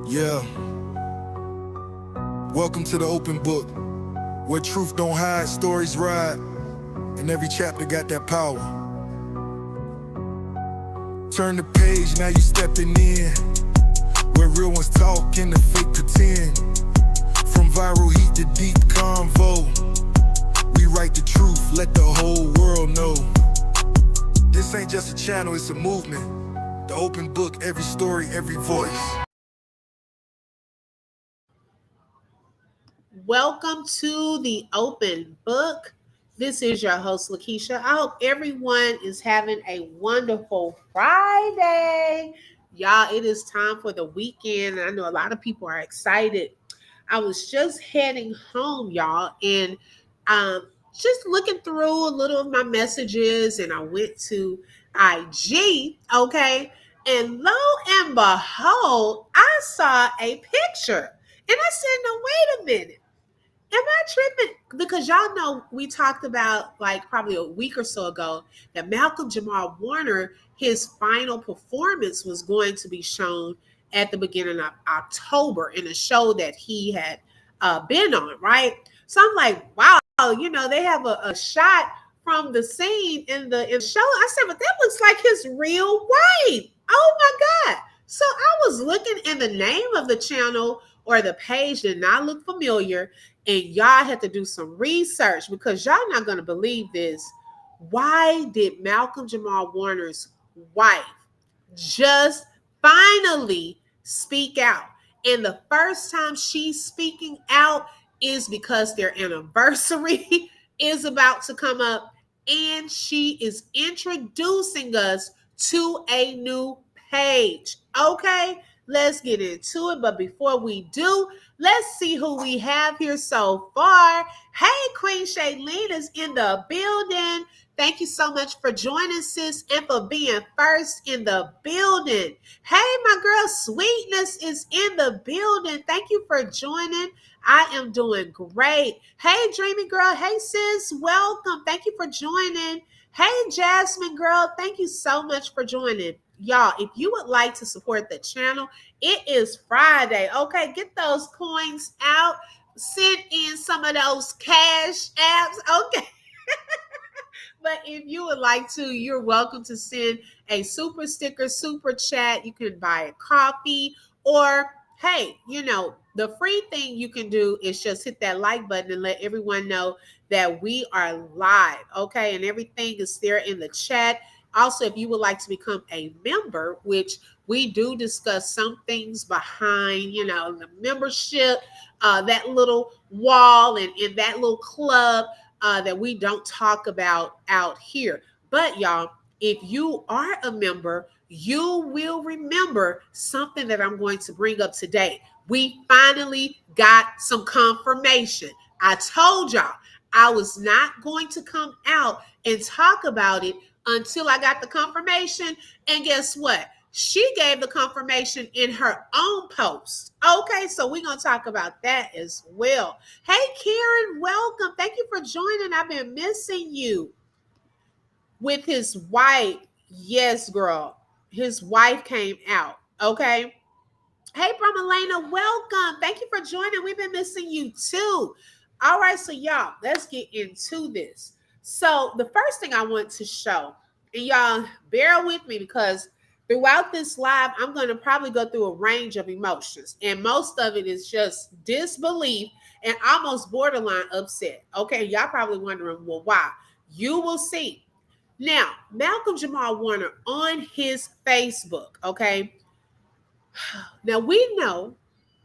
Yeah, welcome to the open book, where truth don't hide, stories ride, and every chapter got that power. Turn the page, now you stepping in, where real ones talk and the fake pretend. From viral heat to deep convo, we write the truth, let the whole world know. This ain't just a channel, it's a movement. The open book, every story, every voice. Welcome to the open book. This is your host, Lakeisha. I hope everyone is having a wonderful Friday. Y'all, it is time for the weekend. I know a lot of people are excited. I was just heading home, y'all, and just looking through a little of my messages, and I went to IG, okay? And lo and behold, I saw a picture. And I said, no, wait a minute. Am I tripping? Because y'all know we talked about like probably a week or so ago that Malcolm Jamal Warner, his final performance was going to be shown at the beginning of October in a show that he had been on, right? So I'm like, wow, they have a shot from the scene in the show. I said, but that looks like his real wife. Oh my God. So I was looking, and the name of the channel or the page did not look familiar. And y'all had to do some research because y'all not going to believe this. Why did Malcolm Jamal Warner's wife just finally speak out? And the first time she's speaking out is because their anniversary is about to come up, and she is introducing us to a new page. Okay, let's get into it. But before we do, let's see who we have here so far. Hey, Queen Shailene is in the building. Thank you so much for joining, sis, and for being first in the building. Hey, my girl Sweetness is in the building. Thank you for joining. I am doing great. Hey, Dreamy Girl. Hey, sis. Welcome. Thank you for joining. Hey, Jasmine Girl. Thank you so much for joining. Y'all, if you would like to support the channel, it is Friday. Okay, get those coins out. Send in some of those cash apps. Okay. But if you would like to, you're welcome to send a super sticker, super chat. You can buy a coffee, or hey, the free thing you can do is just hit that like button and let everyone know that we are live. Okay. And everything is there in the chat. Also, if you would like to become a member, which we do discuss some things behind, the membership, that little wall and in that little club that we don't talk about out here. But y'all, if you are a member, you will remember something that I'm going to bring up today. We finally got some confirmation. I told y'all I was not going to come out and talk about it until I got the confirmation. And guess what? She gave the confirmation in her own post. Okay, so we're going to talk about that as well. Hey, Karen, welcome. Thank you for joining. I've been missing you. With his wife, yes, girl. His wife came out. Okay. Hey, Bromelena, welcome. Thank you for joining. We've been missing you too. All right, so y'all, let's get into this. So the first thing I want to show, and y'all bear with me because throughout this live, I'm going to probably go through a range of emotions, and most of it is just disbelief and almost borderline upset. Okay, y'all probably wondering, well, why? You will see. Now, Malcolm Jamal Warner on his Facebook, okay? Now we know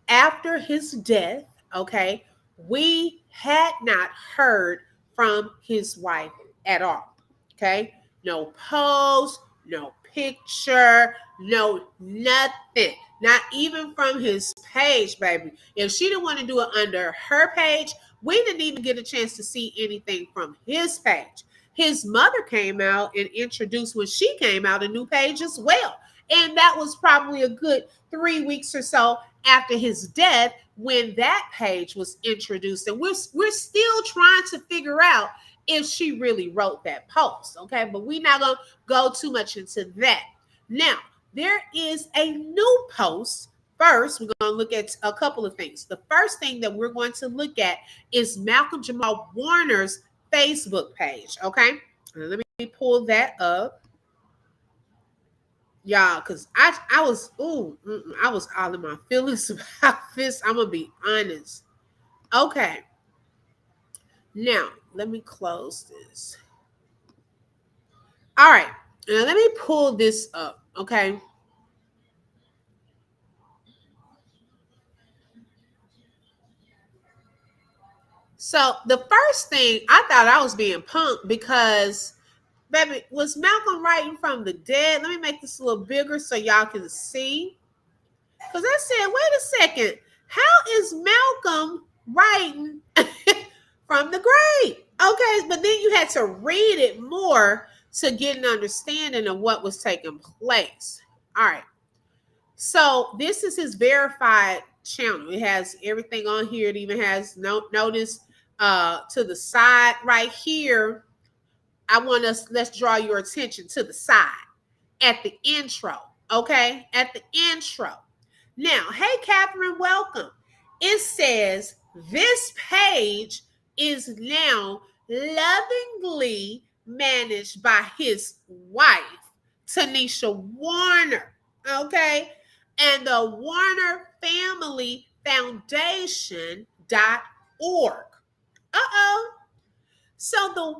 after his death, okay, we had not heard from his wife at all. Okay, no post, no picture, no nothing. Not even from his page, baby. If she didn't want to do it under her page, we didn't even get a chance to see anything from his page. His mother came out and introduced, when she came out, a new page as well. And that was probably a good 3 weeks or so after his death when that page was introduced. And we're still trying to figure out if she really wrote that post. Okay, but we're not going to go too much into that. Now, there is a new post First, we're going to look at a couple of things. The first thing that we're going to look at is Malcolm Jamal Warner's Facebook page. Okay, let me pull that up, y'all, because I was I was all in my feelings about this. I'm gonna be honest. Okay, now let me close this. All right, now let me pull this up. Okay. So the first thing I thought I was being punked because, baby, was Malcolm writing from the dead? Let me make this a little bigger so y'all can see. Because I said, wait a second, how is Malcolm writing from the grave? Okay, but then you had to read it more to get an understanding of what was taking place. All right. So this is his verified channel. It has everything on here. It even has notice to the side right here. Let's draw your attention to the side at the intro. Okay, at the intro. Now, hey Catherine, welcome. It says this page is now lovingly managed by his wife, Tenisha Warner. Okay, and the Warner Family Foundation.org. Uh-oh. So the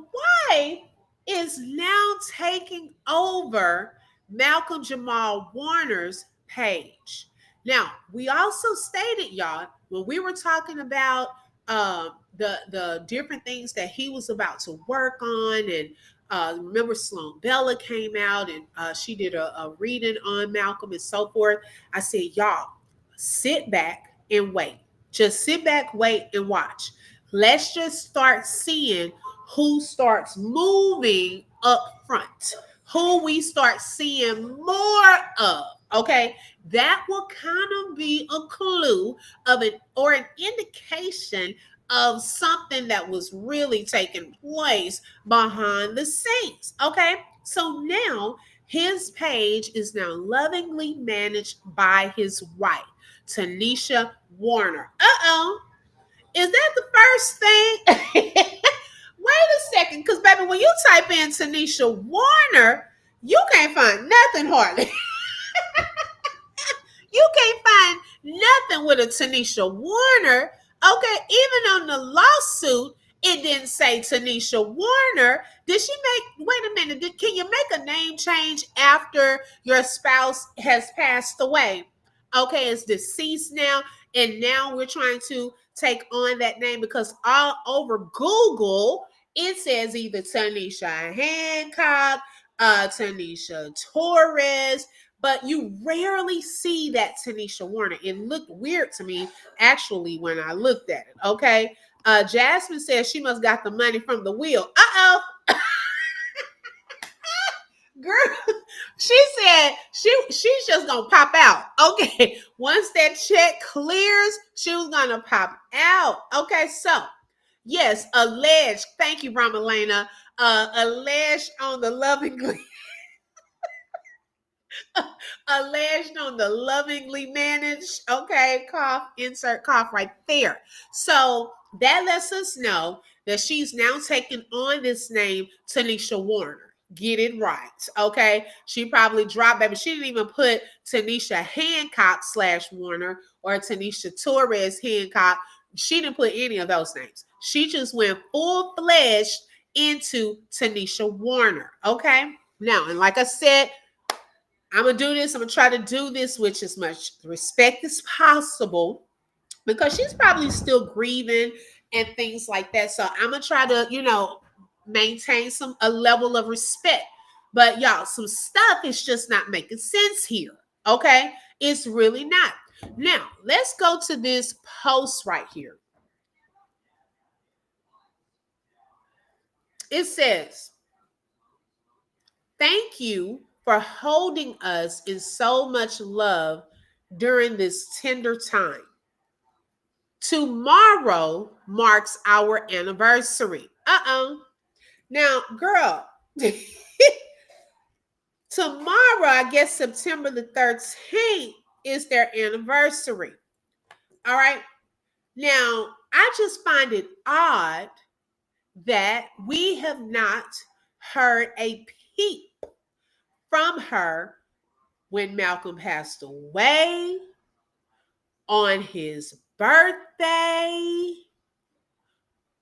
wife is now taking over Malcolm Jamal Warner's page. Now, we also stated, y'all, when we were talking about the different things that he was about to work on, and remember Sloan Bella came out and she did a reading on Malcolm and so forth. I said, y'all, sit back and wait. Just sit back, wait, and watch. Let's just start seeing who starts moving up front, who we start seeing more of. Okay, that will kind of be a clue of it or an indication of something that was really taking place behind the scenes. Okay, so now his page is now lovingly managed by his wife, Tenisha Warner. Uh-oh. Is that the first thing? Wait a second, because baby, when you type in Tenisha Warner, you can't find nothing hardly. You can't find nothing with a Tenisha Warner. Okay, even on the lawsuit, it didn't say Tenisha Warner. Did she wait a minute, can you make a name change after your spouse has passed away? Okay, it's deceased now, and now we're trying to take on that name because all over Google, it says either Tanisha Hancock, Tanisha Torres, but you rarely see that Tenisha Warner. It looked weird to me, actually, when I looked at it. Okay. Jasmine says she must got the money from the wheel. Uh-oh. Girl, she said she's just gonna pop out. Okay. Once that check clears, she was gonna pop out. Okay, so yes, alleged. Thank you, Ramalena. Alleged on the lovingly alleged on the lovingly managed. Okay, cough, insert cough right there. So that lets us know that she's now taking on this name, Tenisha Warner. Get it right. Okay. She probably dropped, baby. She didn't even put Tanisha Hancock / Warner or Tanisha Torres Hancock. She didn't put any of those names. She just went full-fledged into Tenisha Warner. Okay. Now, and like I said, I'm going to do this. I'm going to try to do this with as much respect as possible because she's probably still grieving and things like that. So I'm going to try to, maintain a level of respect. But y'all, some stuff is just not making sense here. Okay? It's really not. Now, let's go to this post right here. It says, thank you for holding us in so much love during this tender time. Tomorrow marks our anniversary. Now, girl, tomorrow, I guess September the 13th, is their anniversary. All right. Now, I just find it odd that we have not heard a peep from her when Malcolm passed away, on his birthday,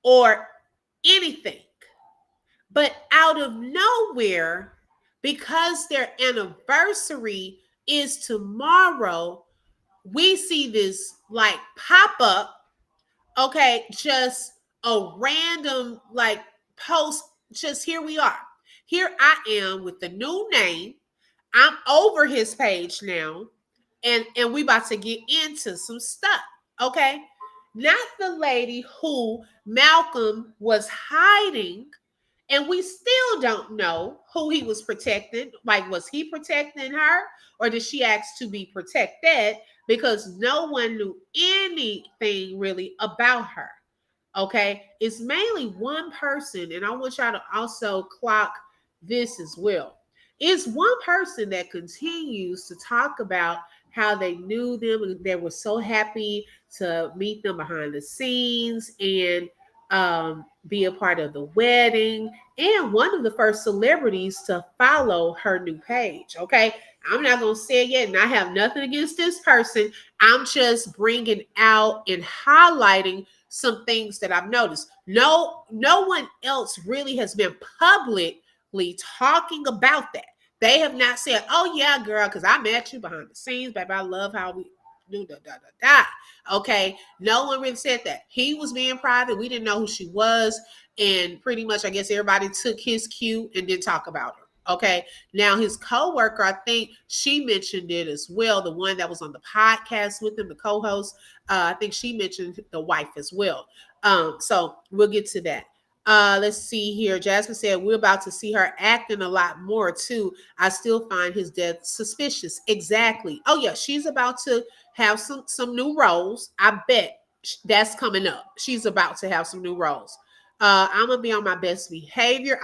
or anything. But out of nowhere, because their anniversary is tomorrow, we see this like pop up, okay, just a random like post. Just here we are. Here I am with the new name. I'm over his page now, and we about to get into some stuff. Okay. Not the lady who Malcolm was hiding, and we still don't know who he was protecting. Like, was he protecting her, or did she ask to be protected? Because no one knew anything really about her. Okay. It's mainly one person, and I want y'all to also clock this as well. It's one person that continues to talk about how they knew them and they were so happy to meet them behind the scenes and be a part of the wedding, and one of the first celebrities to follow her new page. Okay. I'm not going to say it yet, and I have nothing against this person. I'm just bringing out and highlighting some things that I've noticed. No one else really has been publicly talking about that. They have not said, "Oh yeah, girl, because I met you behind the scenes, baby. I love how we do da da da da." Okay, no one really said that. He was being private. We didn't know who she was, and pretty much, I guess everybody took his cue and didn't talk about her. Okay, now his co-worker, I think she mentioned it as well. The one that was on the podcast with him, the co-host, I think she mentioned the wife as well. So we'll get to that. Let's see here. Jasmine said we're about to see her acting a lot more too. I still find his death suspicious. Exactly. Oh yeah, she's about to have some new roles. I bet that's coming up. She's about to have some new roles. I'm gonna be on my best behavior.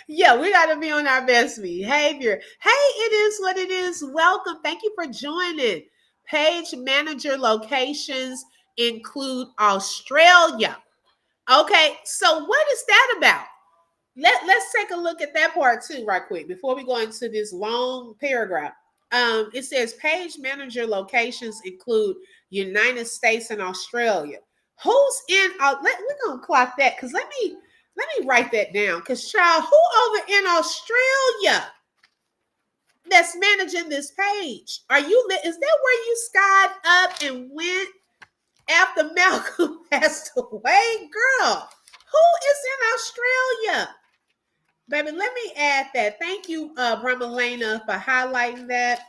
Yeah, we got to be on our best behavior. Hey, it is what it is. Welcome. Thank you for joining. Page manager locations include Australia. Okay, so what is that about? Let's take a look at that part too, right quick, before we go into this long paragraph. It says page manager locations include United States and Australia. Who's in? We're gonna clock that because let me write that down. Because child, who over in Australia that's managing this page? Are you? Is that where you skied up and went after Malcolm passed away, girl? Who is in Australia? Baby, let me add that. Thank you, Bramalena, for highlighting that.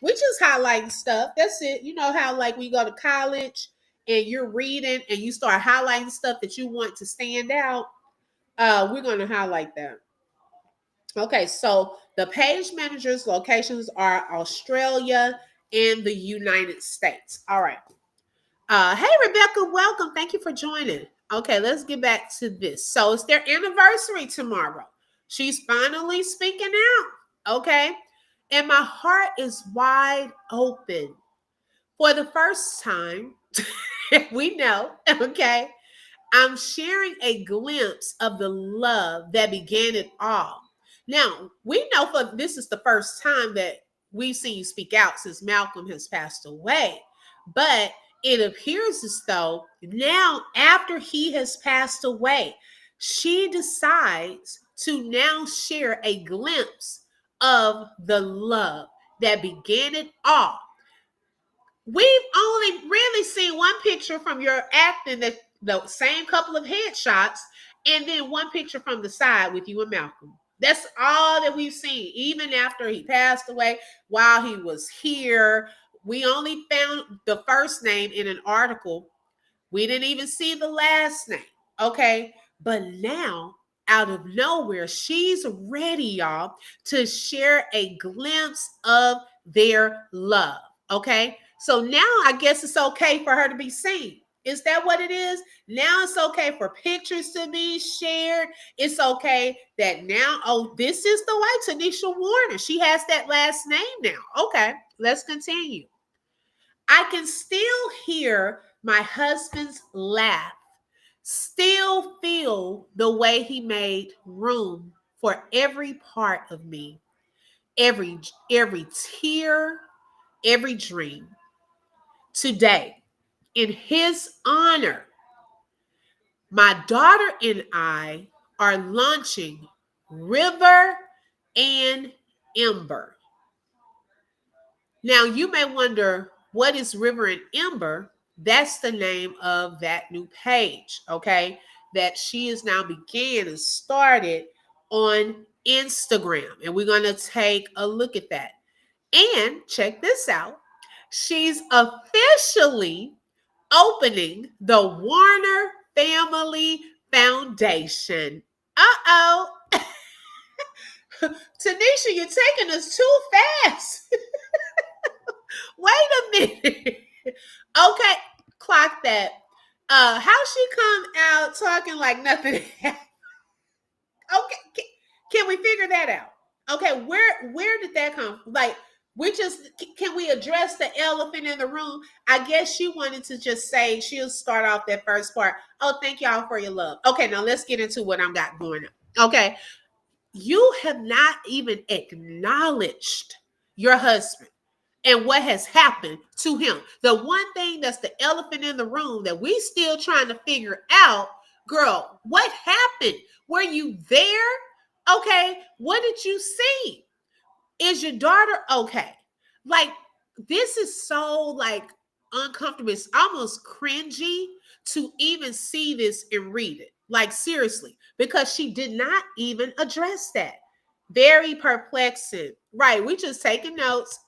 We just highlighting stuff. That's it. You know how like we go to college and you're reading and you start highlighting stuff that you want to stand out. We're going to highlight that. Okay, so the page managers' locations are Australia and the United States. All right. Hey, Rebecca, welcome. Thank you for joining. Okay, let's get back to this. So it's their anniversary tomorrow. She's finally speaking out. Okay. And my heart is wide open. For the first time, we know, okay, I'm sharing a glimpse of the love that began it all. Now, we know for this is the first time that we've seen you speak out since Malcolm has passed away. But it appears as though now, after he has passed away, she decides to now share a glimpse of the love that began it all. We've only really seen one picture from your acting, that the same couple of headshots, and then one picture from the side with you and Malcolm. That's all that we've seen, even after he passed away. While he was here, we only found the first name in an article. We didn't even see the last name. Okay. But now, out of nowhere, she's ready, y'all, to share a glimpse of their love. Okay. So now I guess it's okay for her to be seen. Is that what it is? Now it's okay for pictures to be shared. It's okay that now, oh, this is the wife, Tenisha Warner. She has that last name now. Okay, let's continue. I can still hear my husband's laugh, still feel the way he made room for every part of me, every tear, every dream. Today, in his honor, my daughter and I are launching River and Ember. Now, you may wonder, what is River and Ember? That's the name of that new page, okay? That she is now began and started on Instagram. And we're going to take a look at that. And check this out. She's officially opening the Warner Family Foundation. Uh-oh. Tanisha, you're taking us too fast. Wait a minute. Okay, clock that. How she come out talking like nothing happened? Okay, can we figure that out? Okay, where did that come from? Like, we just, can we address the elephant in the room? I guess she wanted to just say, she'll start off that first part. Oh, thank y'all for your love. Okay, now let's get into what I've got going on. Okay, you have not even acknowledged your husband and what has happened to him. The one thing that's the elephant in the room that we still trying to figure out, girl, what happened? Were you there? Okay, what did you see? Is your daughter okay? Like, this is so like uncomfortable. It's almost cringy to even see this and read it. Like, seriously, because she did not even address that. Very perplexing. Right, we just taking notes.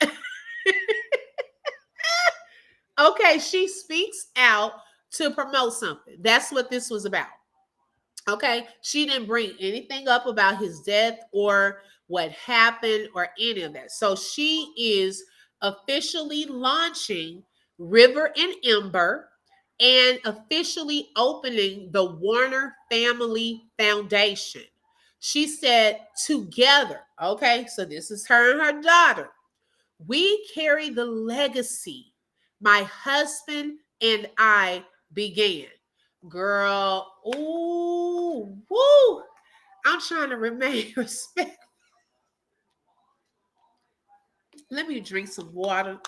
Okay, she speaks out to promote something. That's what this was about. Okay, she didn't bring anything up about his death or what happened or any of that. So she is officially launching River and Ember and officially opening the Warner Family Foundation. She said, together, okay, so this is her and her daughter, we carry the legacy my husband and I began. Girl, ooh, woo. I'm trying to remain respectful. Let me drink some water.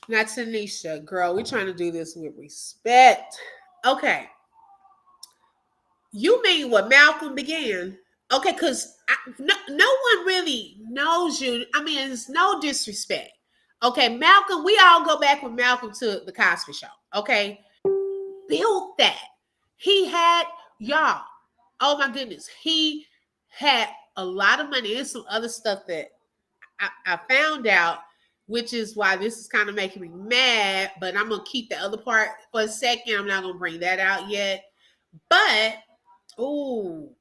Now, Tanisha, girl, we're trying to do this with respect. Okay. You mean what Malcolm began? Okay, because no one really knows you. I mean, it's no disrespect. Okay, Malcolm, we all go back with Malcolm to the Cosby Show. Okay, built that. He had, y'all, oh my goodness, he had a lot of money. There's some other stuff that I found out, which is why this is kind of making me mad, but I'm going to keep the other part for a second. I'm not going to bring that out yet. But, ooh,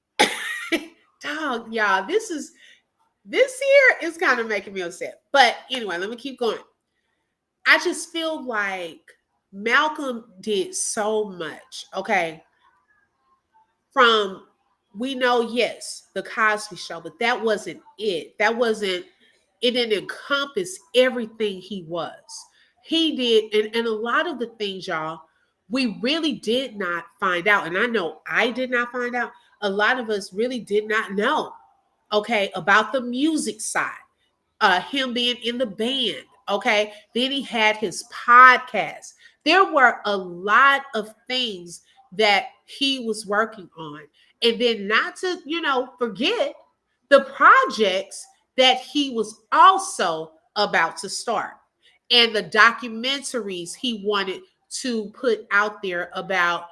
dog, y'all, this here is kind of making me upset. But anyway, let me keep going. I just feel like Malcolm did so much, okay? From, we know, yes, the Cosby Show, but that wasn't it. It didn't encompass everything he was. He did, and a lot of the things, y'all, we really did not find out. And I know I did not find out. A lot of us really did not know, okay, about the music side. Him being in the band, okay? Then he had his podcast. There were a lot of things that he was working on. And then not to, forget the projects that he was also about to start and the documentaries he wanted to put out there about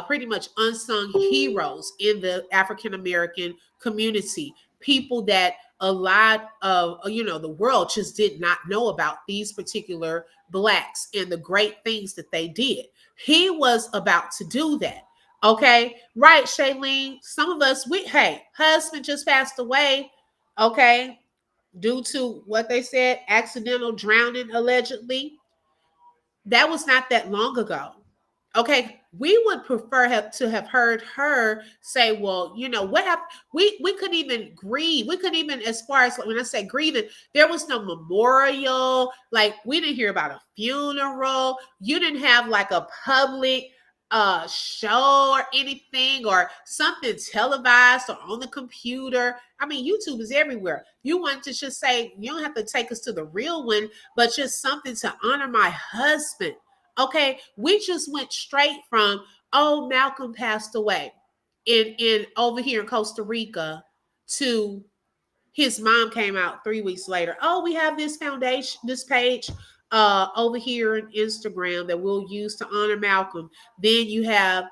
pretty much unsung heroes in the African American community, people that a lot of the world just did not know about, these particular Blacks and the great things that they did. He was about to do that. Okay, right, Shailene. Some of us, husband just passed away. Okay, due to what they said, accidental drowning allegedly. That was not that long ago. Okay, we would prefer to have heard her say, "Well, you know what happened." We couldn't even grieve. We couldn't even, as far as when I say grieving, there was no memorial. Like we didn't hear about a funeral. You didn't have like a public show or anything or something televised or on the computer. I mean, YouTube is everywhere. You want to just say, you don't have to take us to the real one, but just something to honor my husband. Okay, we just went straight from, oh, Malcolm passed away in over here in Costa Rica, to his mom came out 3 weeks later. Oh, we have this foundation, this page over here in Instagram that we'll use to honor Malcolm. Then you have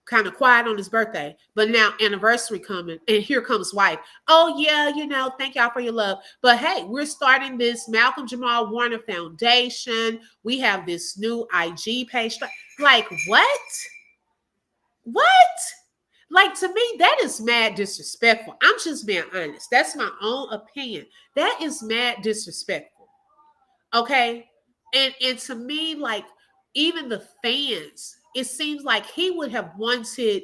kind of quiet on his birthday, but now anniversary coming, and here comes wife. Oh yeah, you know, thank y'all for your love. But hey, we're starting this Malcolm Jamal Warner Foundation. We have this new IG page. Like what? What? Like to me, that is mad disrespectful. I'm just being honest. That's my own opinion. That is mad disrespectful. Okay. And to me, like even the fans, it seems like he would have wanted,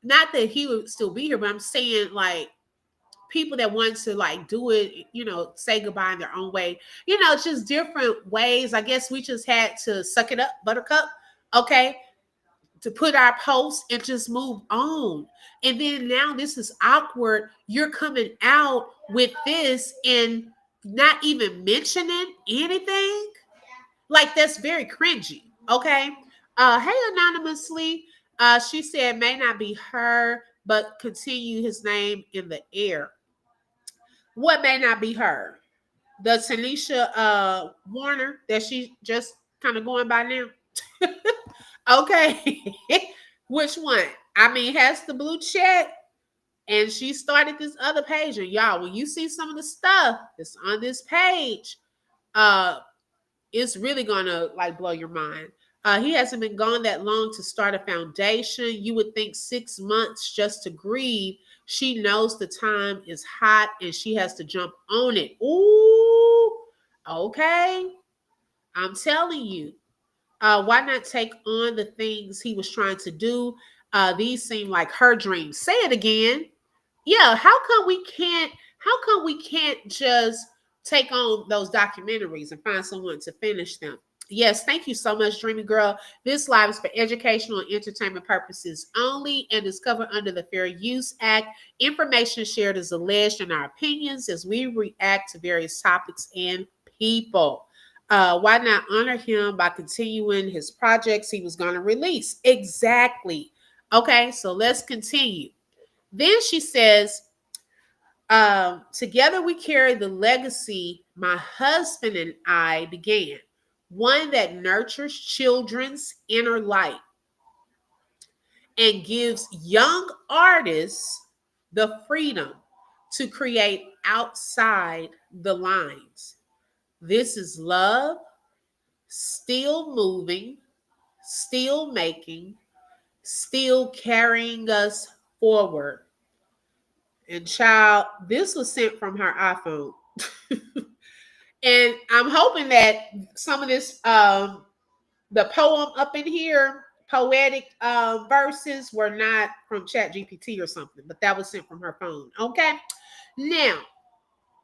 not that he would still be here, but I'm saying like people that want to like do it, you know, say goodbye in their own way. You know, it's just different ways. I guess we just had to suck it up, buttercup. Okay. To put our post and just move on. And then now this is awkward. You're coming out with this and not even mentioning anything. Like that's very cringy. Okay. Hey, anonymously. She said may not be her, but continue his name in the air. What may not be her? The Tenisha Warner that she just kind of going by now. Okay. Which one? I mean, has the blue check, and she started this other page. And y'all, when you see some of the stuff that's on this page, uh, it's really gonna like blow your mind. He hasn't been gone that long to start a foundation. You would think 6 months just to grieve. She knows the time is hot and she has to jump on it. Ooh, okay. I'm telling you. Why not take on the things he was trying to do? These seem like her dreams. Say it again. Yeah, how come we can't just take on those documentaries and find someone to finish them? Yes, thank you so much, Dreamy Girl. This live is for educational and entertainment purposes only and is covered under the Fair Use Act. Information shared is alleged in our opinions as we react to various topics and people. Why not honor him by continuing his projects he was going to release? Exactly. Okay, so let's continue. Then she says, together we carry the legacy my husband and I began, one that nurtures children's inner light and gives young artists the freedom to create outside the lines. This is love, still moving, still making, still carrying us forward. And child, this was sent from her iPhone. And I'm hoping that some of this, the poem up in here, poetic verses were not from Chat GPT or something, but that was sent from her phone. Okay. Now,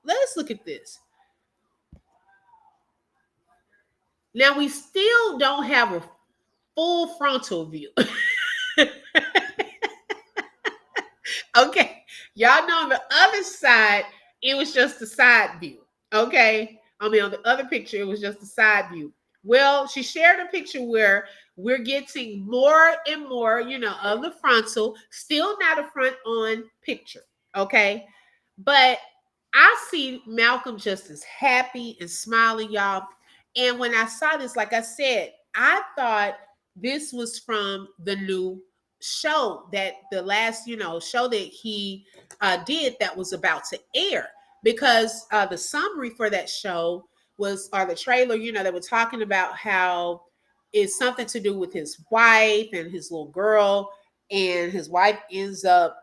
let's look at this. Now, we still don't have a full frontal view. Okay. Y'all know on the other side, it was just the side view. Okay. I mean, on the other picture, it was just the side view. Well, she shared a picture where we're getting more and more, you know, of the frontal, still not a front on picture. Okay. But I see Malcolm just as happy and smiling, y'all. And when I saw this, like I said, I thought this was from the new show, that the last, you know, show that he did that was about to air, because the summary for that show was, or the trailer, you know, they were talking about how it's something to do with his wife and his little girl, and his wife ends up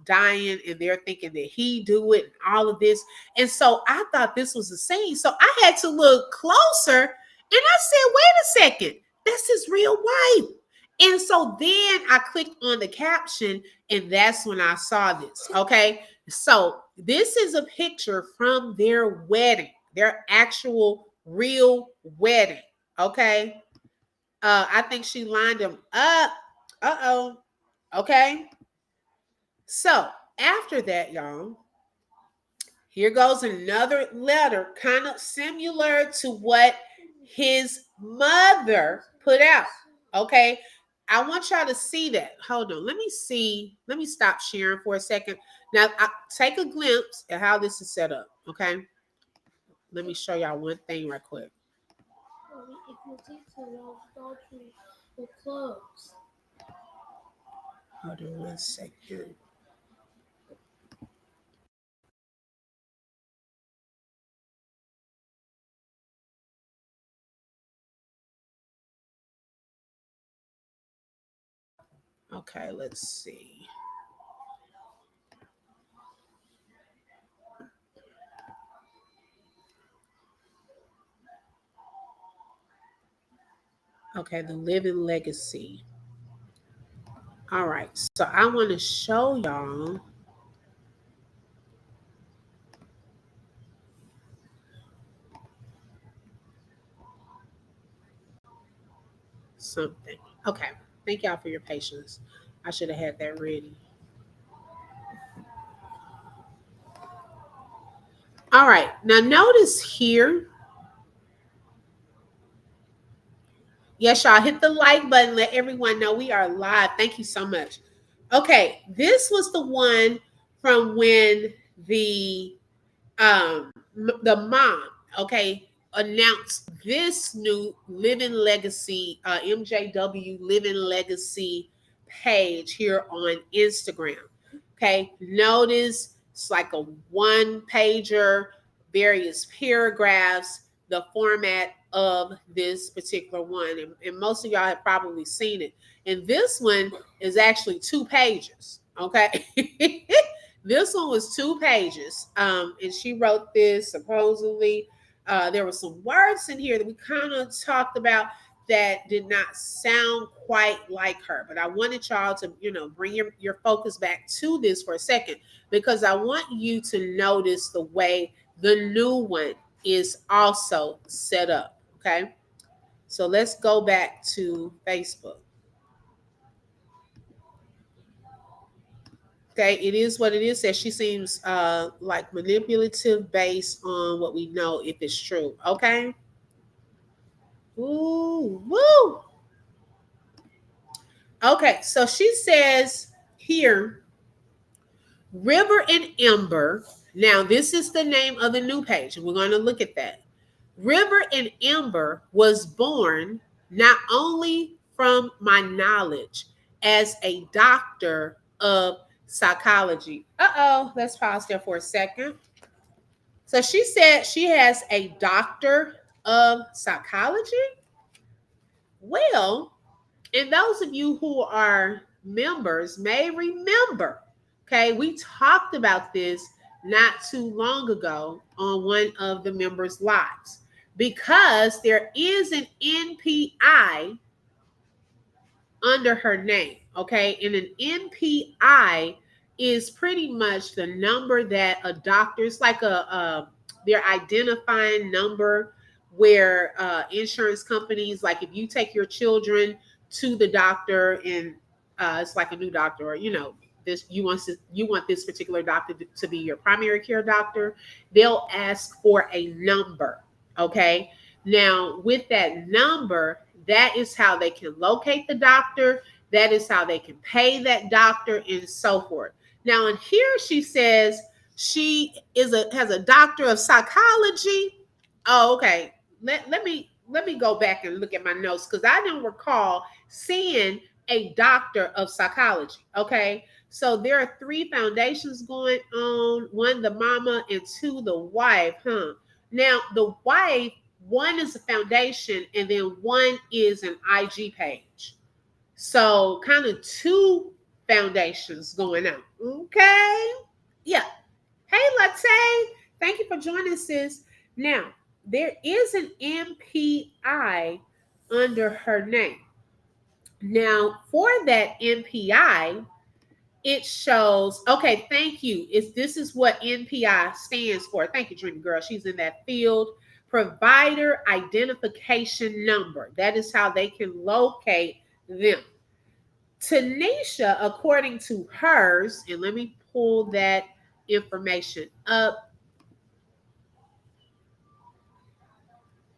dying, and they're thinking that he do it and all of this. And so I thought this was the scene, so I had to look closer And I said, wait a second, that's his real wife. And so then I clicked on the caption, and that's when I saw this. Okay. So this is a picture from their wedding, their actual real wedding. Okay. I think she lined them up. Uh-oh. Okay. So after that, y'all, here goes another letter, kind of similar to what his mother put out. Okay. I want y'all to see that. Hold on. Let me see. Let me stop sharing for a second. Now, take a glimpse at how this is set up. Okay. Let me show y'all one thing right quick. If you take so long, go to the clothes. Hold on one second. Okay, let's see. Okay, the living legacy. All right, so I want to show y'all something. Okay, thank y'all for your patience. I should have had that ready. All right, now notice here. Yes, y'all hit the like button. Let everyone know we are live. Thank you so much. Okay, this was the one from when the mom, okay, announced this new Living Legacy, MJW Living Legacy page here on Instagram. Okay, notice it's like a one pager, various paragraphs, the format of this particular one. And most of y'all have probably seen it. And this one is actually 2 pages. Okay. This one was 2 pages. And she wrote this supposedly. There were some words in here that we kind of talked about that did not sound quite like her. But I wanted y'all to, bring your focus back to this for a second, because I want you to notice the way the new one is also set up. Okay. So let's go back to Facebook. Okay, it is what it is. That she seems like manipulative based on what we know, if it's true. Okay. Ooh, woo. Okay, so she says here, River and Ember. Now, this is the name of the new page, and we're going to look at that. River and Ember was born not only from my knowledge as a doctor of psychology. Let's pause there for a second. So she said she has a doctor of psychology. Well, and those of you who are members may remember, okay, we talked about this not too long ago on one of the members' lives, because there is an NPI under her name, okay? And an NPI is pretty much the number that a doctor, it's like their identifying number, where insurance companies, like if you take your children to the doctor, and it's like a new doctor, or this, you want this particular doctor to be your primary care doctor, they'll ask for a number. Okay, now with that number, that is how they can locate the doctor, that is how they can pay that doctor, and so forth. Now in here she says she has a doctor of psychology. Oh, okay. Let me go back and look at my notes, because I don't recall seeing a doctor of psychology. Okay. So there are 3 foundations going on, one the mama and 2 the wife, huh? Now the wife, one is a foundation, and then one is an IG page. So kind of 2 foundations going on. Okay. Yeah. Hey Latte. Thank you for joining, sis. Now, there is an MPI under her name. Now, for that MPI, it shows, okay, thank you. This is what NPI stands for. Thank you, Dreamy Girl. She's in that field. Provider identification number. That is how they can locate them. Tenisha, according to hers, and let me pull that information up.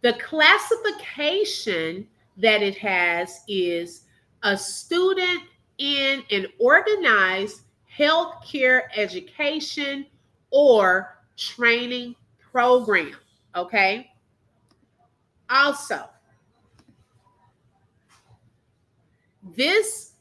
The classification that it has is a student in an organized healthcare education or training program. Okay. Also, this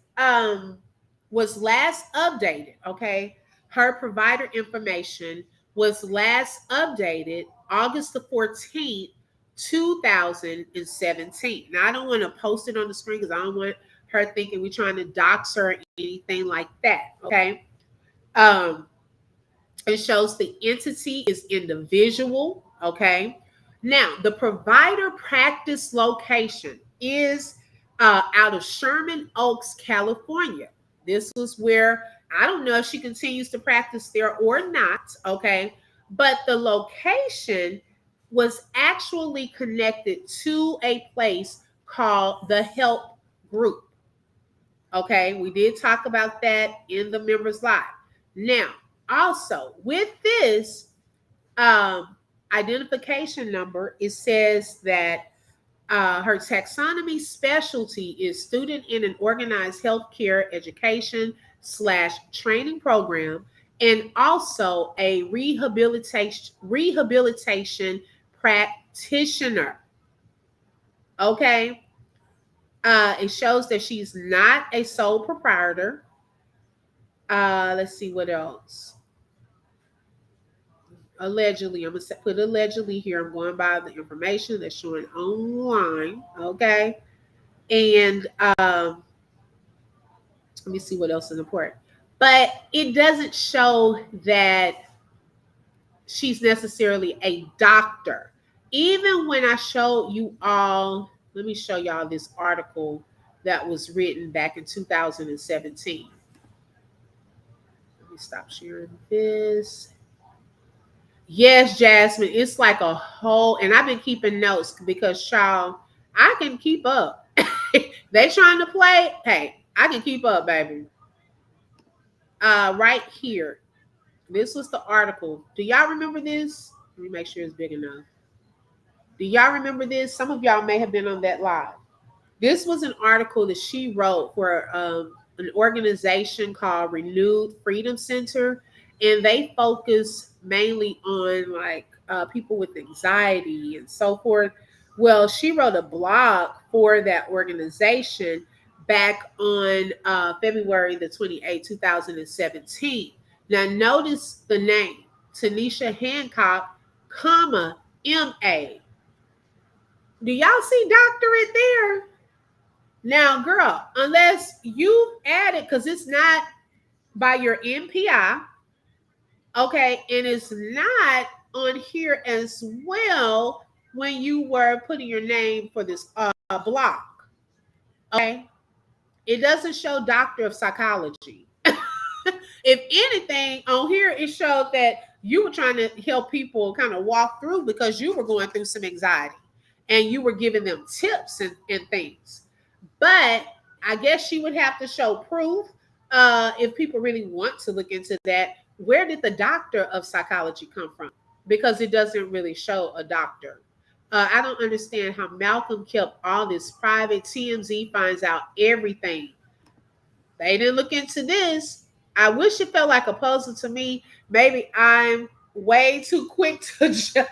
was last updated. Okay. Her provider information was last updated August the 14th, 2017. Now, I don't want to post it on the screen because I don't want her thinking we're trying to dox her or anything like that. Okay. Um, it shows the entity is individual. Okay. Now, the provider practice location is out of Sherman Oaks, California. This was where I don't know if she continues to practice there or not. Okay. But the location was actually connected to a place called the Help Group. Okay, we did talk about that in the members live. Now, also with this identification number, it says that her taxonomy specialty is student in an organized healthcare education slash training program, and also a rehabilitation practitioner. Okay. It shows that she's not a sole proprietor. Let's see what else. Allegedly, I'm gonna put allegedly here. I'm going by the information that's showing online. Okay. And let me see what else is important. But it doesn't show that she's necessarily a doctor. Even when I show you all, let me show y'all this article that was written back in 2017. Let me stop sharing this. Yes, Jasmine, it's like a whole, and I've been keeping notes because, child, I can keep up. They trying to play. Hey, I can keep up, baby. Right here. This was the article. Do y'all remember this? Let me make sure it's big enough. Do y'all remember this? Some of y'all may have been on that live. This was an article that she wrote for an organization called Renewed Freedom Center, and they focus mainly on like people with anxiety and so forth. Well, she wrote a blog for that organization back on February the 28th, 2017. Now, notice the name, Tenisha Hancock, comma, M.A. Do y'all see doctorate there? Now, girl, unless you add it, because it's not by your MPI, okay, and it's not on here as well when you were putting your name for this block, okay? It doesn't show Doctor of Psychology. If anything, on here, it showed that you were trying to help people kind of walk through because you were going through some anxiety and you were giving them tips and things. But I guess she would have to show proof if people really want to look into that. Where did the doctor of psychology come from? Because it doesn't really show a doctor. I don't understand how Malcolm kept all this private. TMZ finds out everything. They didn't look into this. I wish it felt like a puzzle to me. Maybe I'm way too quick to judge.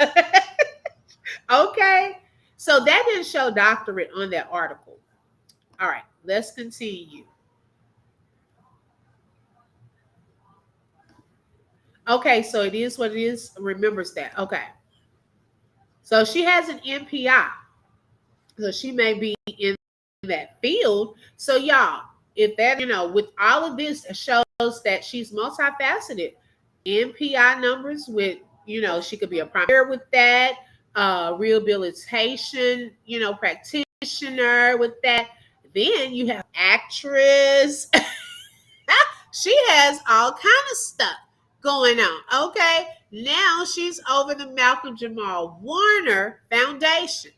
Okay. So that didn't show doctorate on that article. All right, let's continue. Okay, so it is what it is. Remembers that. Okay. So she has an MPI. So she may be in that field. So y'all, if that, with all of this, it shows that she's multifaceted. MPI numbers with, she could be a primary with that. rehabilitation, practitioner with that. Then you have actress. She has all kind of stuff going on. Okay. Now she's over the Malcolm Jamal Warner Foundation.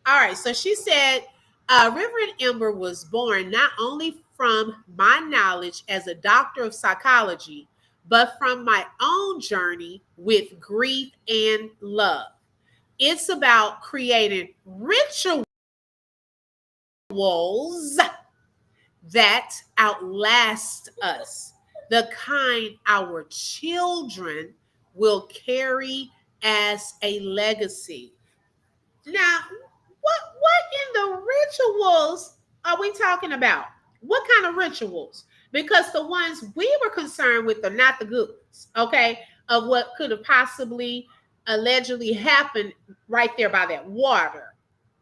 All right. So she said, Reverend Ember was born not only from my knowledge as a doctor of psychology, but from my own journey with grief and love. It's about creating rituals that outlast us, the kind our children will carry as a legacy. Now, what in the rituals are we talking about? What kind of rituals? Because the ones we were concerned with are not the good ones, okay? Of what could have possibly allegedly happened right there by that water.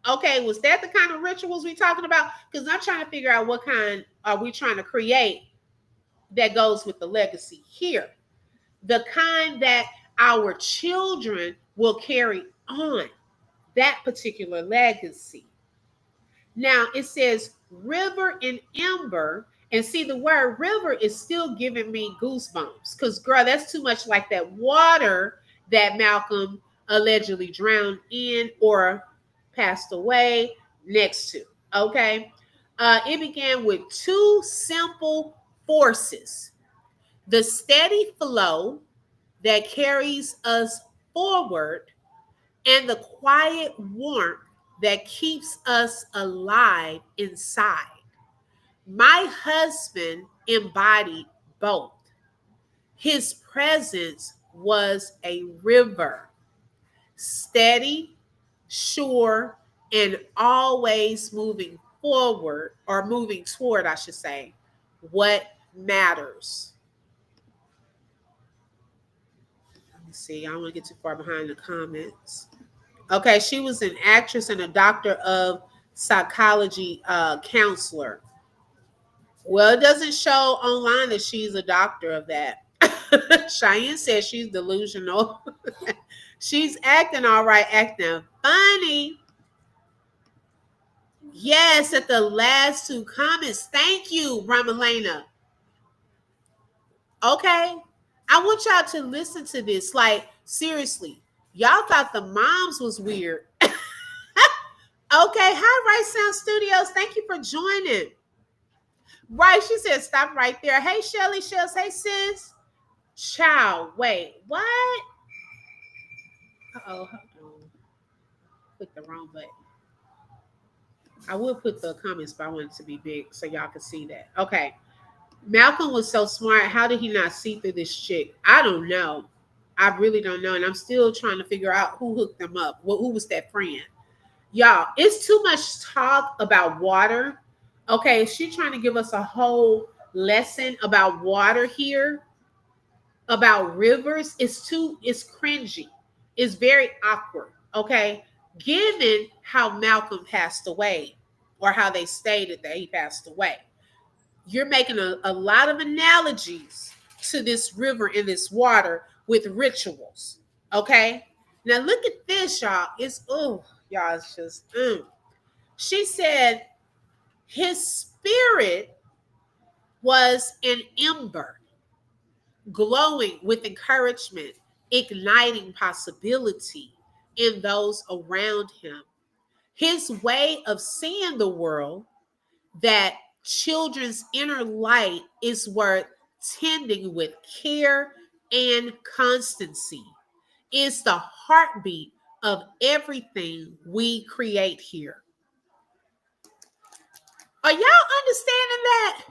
Okay, was that the kind of rituals we talking about? Because I'm trying to figure out what kind are we trying to create that goes with the legacy here. The kind that our children will carry on, that particular legacy. Now it says river and ember. And see, the word river is still giving me goosebumps because, girl, that's too much like that water that Malcolm allegedly drowned in or passed away next to. Okay. It began with two simple forces: the steady flow that carries us forward, and the quiet warmth that keeps us alive inside. My husband embodied both. His presence was a river, steady, sure, and always moving forward, or moving toward, I should say, what matters. Let me see. I don't want to get too far behind the comments. Okay, she was an actress and a doctor of psychology counselor. Well, it doesn't show online that she's a doctor of that. Cheyenne says she's delusional. She's acting all right, acting funny. Yes, at the last two comments. Thank you, Ramalena. Okay. I want y'all to listen to this. Like, seriously. Y'all thought the moms was weird. Okay. Hi, Right Sound Studios. Thank you for joining. Right. She said, stop right there. Hey, Shelly Shells. Hey, sis. Child. Wait. What? Uh-oh. Hold on. Click the wrong button. I will put the comments, but I want it to be big so y'all can see that. Okay. Malcolm was so smart. How did he not see through this chick? I don't know. I really don't know. And I'm still trying to figure out who hooked them up. Who was that friend? Y'all, it's too much talk about water. Okay, she's trying to give us a whole lesson about water here, about rivers. It's cringy. It's very awkward. Okay, given how Malcolm passed away, or how they stated that he passed away. You're making a lot of analogies to this river and this water with rituals. Okay. Now look at this, y'all. Y'all, it's just. She said his spirit was an ember, glowing with encouragement, igniting possibility in those around him. His way of seeing the world, that children's inner light is worth tending with care and constancy, is the heartbeat of everything we create here. Are y'all understanding that?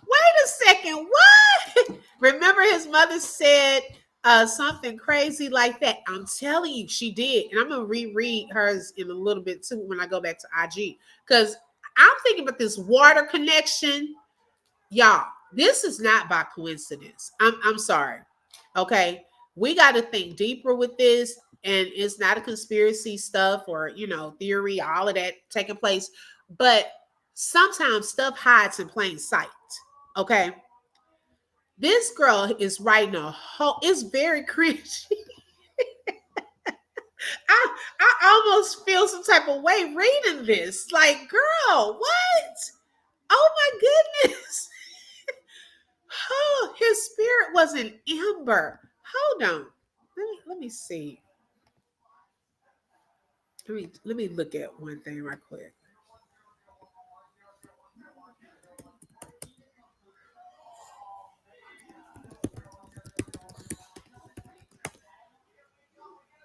Wait a second. What? Remember his mother said something crazy like that. I'm telling you, she did. And I'm going to reread hers in a little bit too when I go back to IG. Because I'm thinking about this water connection. Y'all, this is not by coincidence. I'm sorry. Okay. We got to think deeper with this. And it's not a conspiracy stuff or, theory, all of that taking place. But sometimes stuff hides in plain sight. Okay. This girl is writing a whole, it's very cringy. I almost feel some type of way reading this. Like, girl, what? Oh my goodness. Oh, his spirit was an ember. Hold on. Let me see. Let me look at one thing right quick.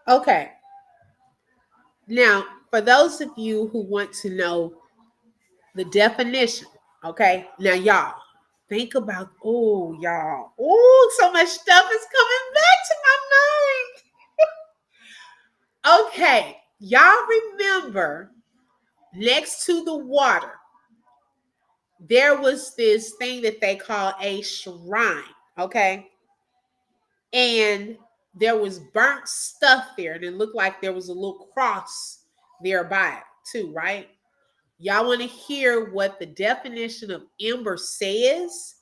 Okay. Now, for those of you who want to know the definition, okay? Now, y'all, think about, oh, y'all. Oh, so much stuff is coming back to my mind. Okay. Y'all remember next to the water, there was this thing that they call a shrine, okay? And there was burnt stuff there, and it looked like there was a little cross nearby, too, right? Y'all want to hear what the definition of ember says?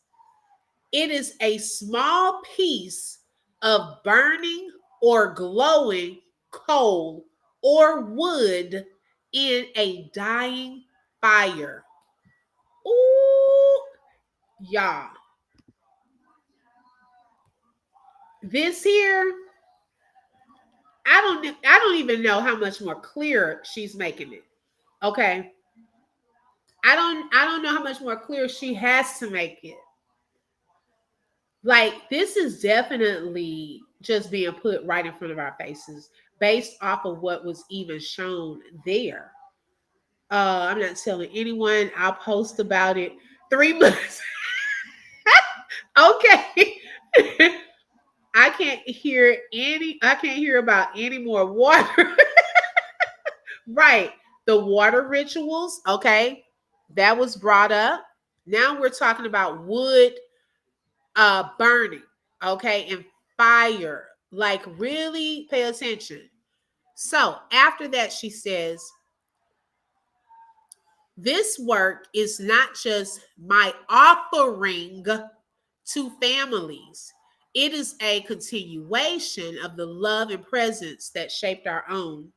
It is a small piece of burning or glowing coal or wood in a dying fire. Ooh, y'all. This here, I don't even know how much more clear she's making it. Okay. I don't know how much more clear she has to make it. Like, this is definitely just being put right in front of our faces based off of what was even shown there. I'm not telling anyone. I'll post about it 3 months. Okay. I can't hear about any more water. Right. The water rituals, okay. That was brought up. Now we're talking about wood burning, okay, and fire. Like, really pay attention. So after that, she says, this work is not just my offering to families. It is a continuation of the love and presence that shaped our own.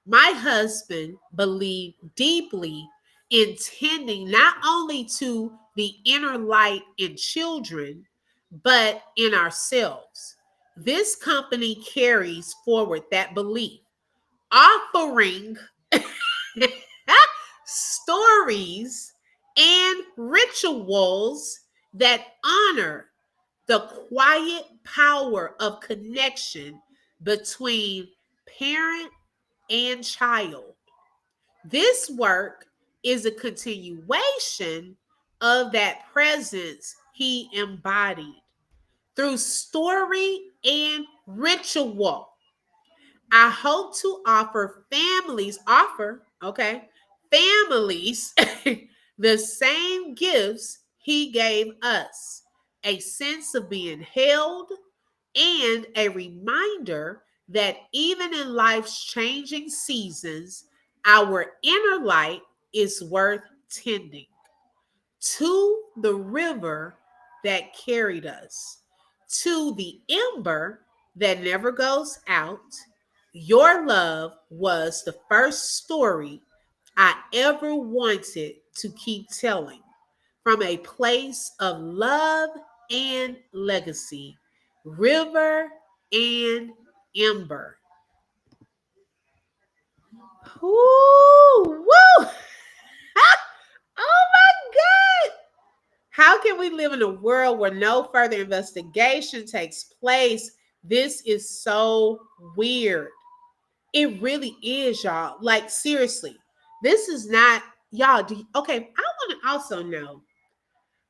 My husband believed deeply in tending not only to the inner light in children, but in ourselves. This company carries forward that belief, offering stories and rituals that honor the quiet power of connection between parent and child. This work is a continuation of that presence he embodied through story and ritual. I hope to families the same gifts he gave us, a sense of being held and a reminder that even in life's changing seasons, our inner light is worth tending. To the river that carried us, to the ember that never goes out, your love was the first story I ever wanted to keep telling from a place of love and legacy. River and ember. Ooh, woo! Oh my God! How can we live in a world where no further investigation takes place? This is so weird. It really is, y'all. Like, seriously, this is not, y'all. Okay, I want to also know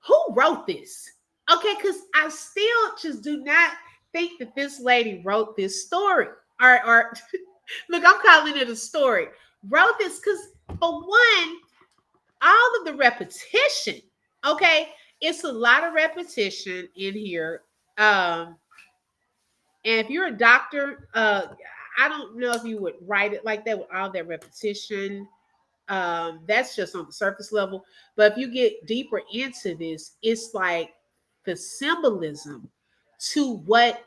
who wrote this. Okay, because I still just do not think that this lady wrote this story. Or look, I'm calling it a story. Wrote this because, for one, all of the repetition, okay, it's a lot of repetition in here. And if you're a doctor, I don't know if you would write it like that with all that repetition. That's just on the surface level. But if you get deeper into this, it's like the symbolism to what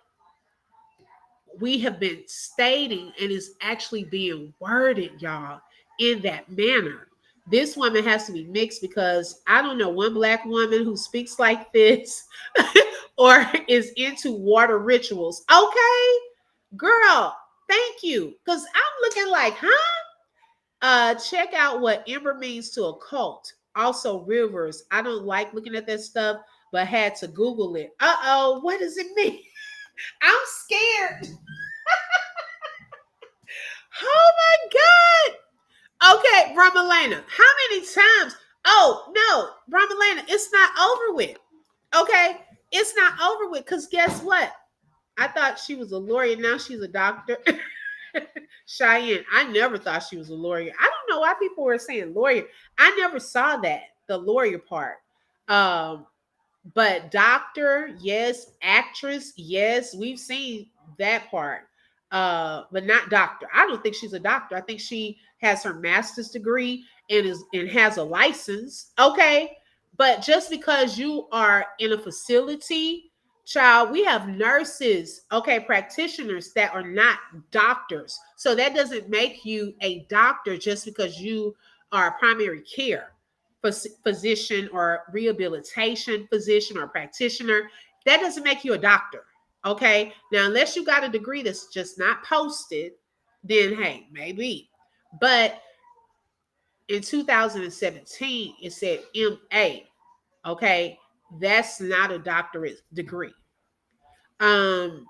we have been stating and is actually being worded, y'all, in that manner. This woman has to be mixed because I don't know one black woman who speaks like this or is into water rituals. Okay, girl, thank you. Because I'm looking like, huh? Check out what Ember means to a cult. Also, rivers. I don't like looking at that stuff, but had to Google it. Uh-oh, what does it mean? I'm scared. Oh my God. Okay, Bramalena, how many times? Oh, no, Bramalena, it's not over with. Okay, it's not over with because guess what? I thought she was a lawyer. Now she's a doctor. Cheyenne, I never thought she was a lawyer. I don't know why people were saying lawyer. I never saw that, the lawyer part. Um, but doctor, yes. Actress, yes. We've seen that part. But not doctor. I don't think she's a doctor. I think she has her master's degree and has a license. Okay. But just because you are in a facility, child, we have nurses, okay, practitioners that are not doctors. So that doesn't make you a doctor just because you are a primary care physician or rehabilitation physician or practitioner. That doesn't make you a doctor. Okay. Now, unless you got a degree that's just not posted, then hey, maybe. But in 2017, it said MA. Okay. That's not a doctorate degree. Um,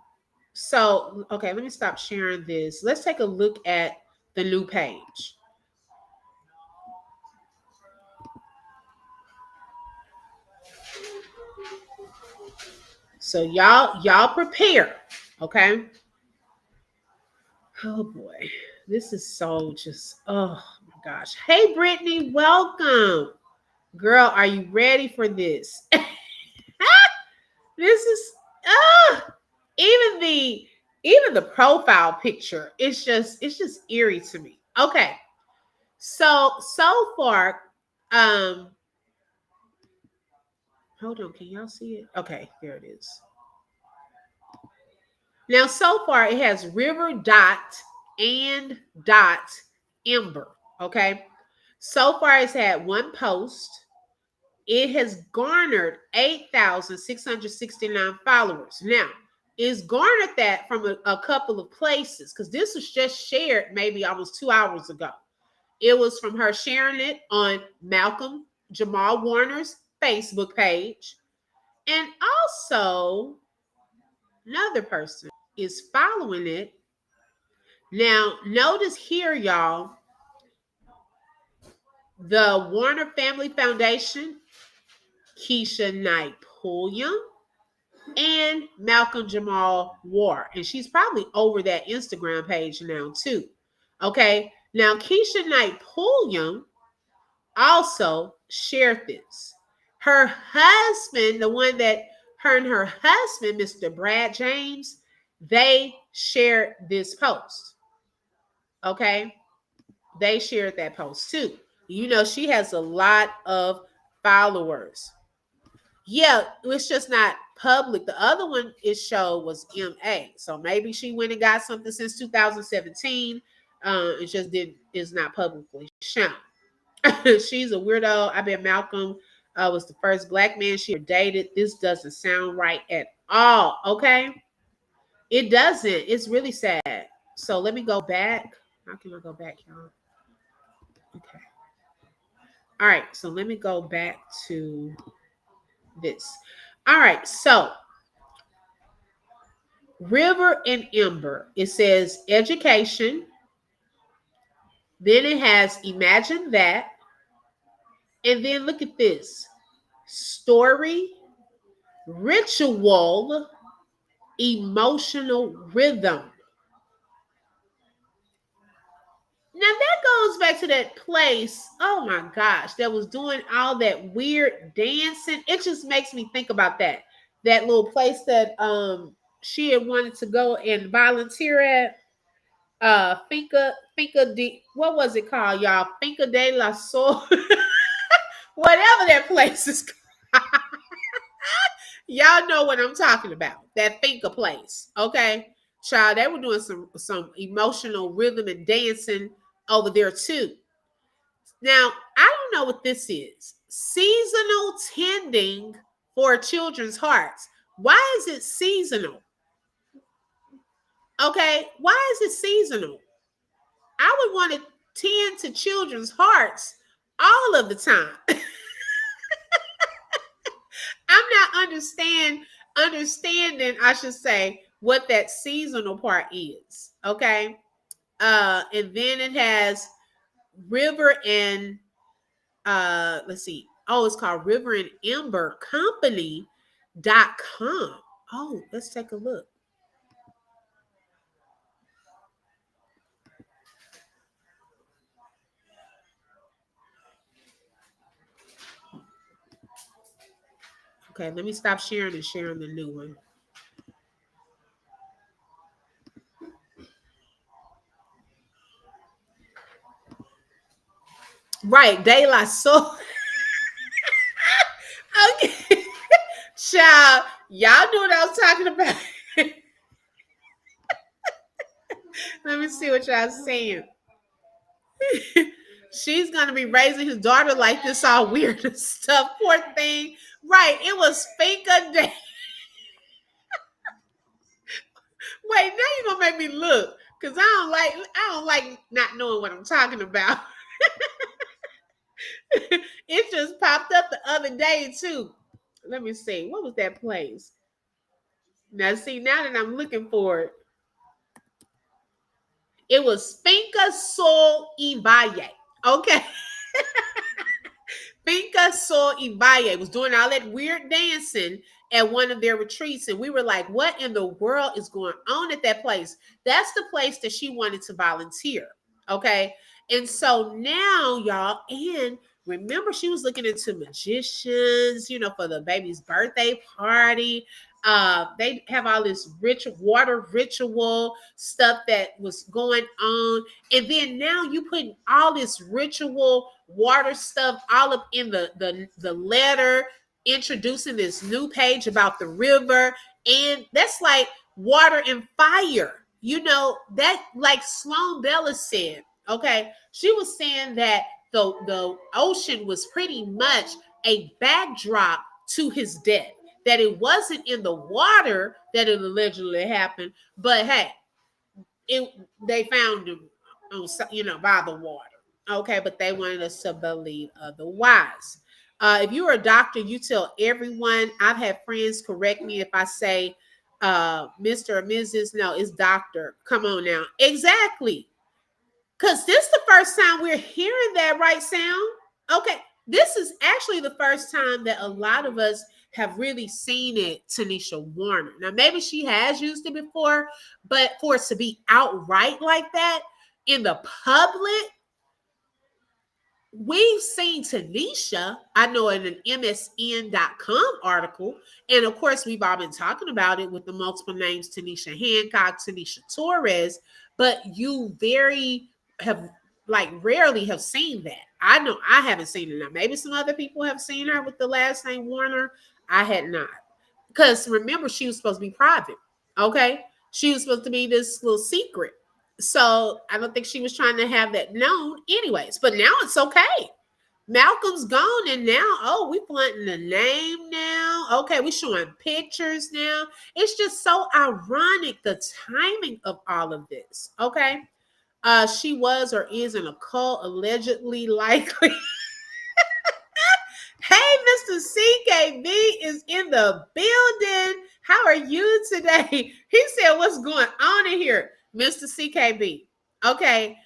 so okay, let me stop sharing this. Let's take a look at the new page. So y'all prepare, okay? Oh boy, this is so just, oh my gosh. Hey Brittany, welcome. Girl, are you ready for this? This is even the even the profile picture, it's just eerie to me. Okay. So far, um, hold on, can y'all see it? Okay, there it is. Now, so far, it has river dot and dot Ember. Okay. So far, it's had one post. It has garnered 8,669 followers. Now, it's garnered that from a couple of places because this was just shared maybe almost 2 hours ago. It was from her sharing it on Malcolm Jamal Warner's Facebook page. And also, another person is following it. Now, notice here, y'all, the Warner Family Foundation, Keisha Knight Pulliam, and Malcolm Jamal War. And she's probably over that Instagram page now, too. Okay. Now, Keisha Knight Pulliam also shared this. Her husband, the one that her and her husband, Mr. Brad James, they shared this post. Okay. They shared that post too. You know, she has a lot of followers. Yeah, it's just not public. The other one it showed was MA. So maybe she went and got something since 2017. It just didn't is not publicly shown. She's a weirdo. I bet Malcolm was the first black man she ever dated. This doesn't sound right at all. Okay. It doesn't. It's really sad. So let me go back. How can I go back, y'all? Okay. All right. So let me go back to this. All right. So River and Ember. It says education. Then it has imagine that. And then look at this story, ritual, emotional rhythm. Now that goes back to that place, oh my gosh, that was doing all that weird dancing. It just makes me think about that. That little place that she had wanted to go and volunteer at. Finca de what was it called, y'all? Finca de la Sol. Whatever that place is called. Y'all know what I'm talking about. That finger place. Okay. Child, they were doing some emotional rhythm and dancing over there too. Now, I don't know what this is. Seasonal tending for children's hearts. Why is it seasonal? Okay. Why is it seasonal? I would want to tend to children's hearts all of the time. I'm not understanding, I should say, what that seasonal part is. Okay. And then it has River and let's see. Oh, it's called River and Ember Company.com. Oh, let's take a look. Okay, let me stop sharing and sharing the new one. Right, De La Soul. Okay. Child, y'all knew what I was talking about. Let me see what y'all saying. She's gonna be raising his daughter like this, all weird and stuff. Poor thing. Right, it was Finka Day. Wait, now you're gonna make me look. Cause I don't like not knowing what I'm talking about. It just popped up the other day too. Let me see. What was that place? Now see, now that I'm looking for it, it was Finca Sol Ivalle. Okay. Finca Sol Ivalle was doing all that weird dancing at one of their retreats. And we were like, what in the world is going on at that place? That's the place that she wanted to volunteer. Okay. And so now, y'all, and remember, she was looking into magicians, for the baby's birthday party. They have all this rich water ritual stuff that was going on. And then now you putting all this ritual water stuff all up in the letter, introducing this new page about the river. And that's like water and fire. That like Sloan Bella said, okay, she was saying that the ocean was pretty much a backdrop to his death, that it wasn't in the water that it allegedly happened, but hey, they found him on, by the water. Okay, but they wanted us to believe otherwise. If you're a doctor, you tell everyone. I've had friends correct me if I say Mr. or Mrs. No, it's doctor. Come on now. Exactly. Because this is the first time we're hearing that right sound. Okay. This is actually the first time that a lot of us have really seen it, Tenisha Warner. Now, maybe she has used it before, but for it to be outright like that in the public, we've seen Tenisha, I know, in an MSN.com article. And of course, we've all been talking about it with the multiple names Tenisha Hancock, Tenisha Torres, but you rarely have seen that. I know I haven't seen it. Now, maybe some other people have seen her with the last name Warner. I had not. Because remember, she was supposed to be private. Okay. She was supposed to be this little secret. So I don't think she was trying to have that known anyways. But now it's okay. Malcolm's gone, and now, oh, we planting the name now. Okay, we showing pictures now. It's just so ironic, the timing of all of this. Okay. She was or is in a cult, allegedly, likely. Hey, Mr. CKB is in the building. How are you today? He said, what's going on in here, Mr. CKB? Okay,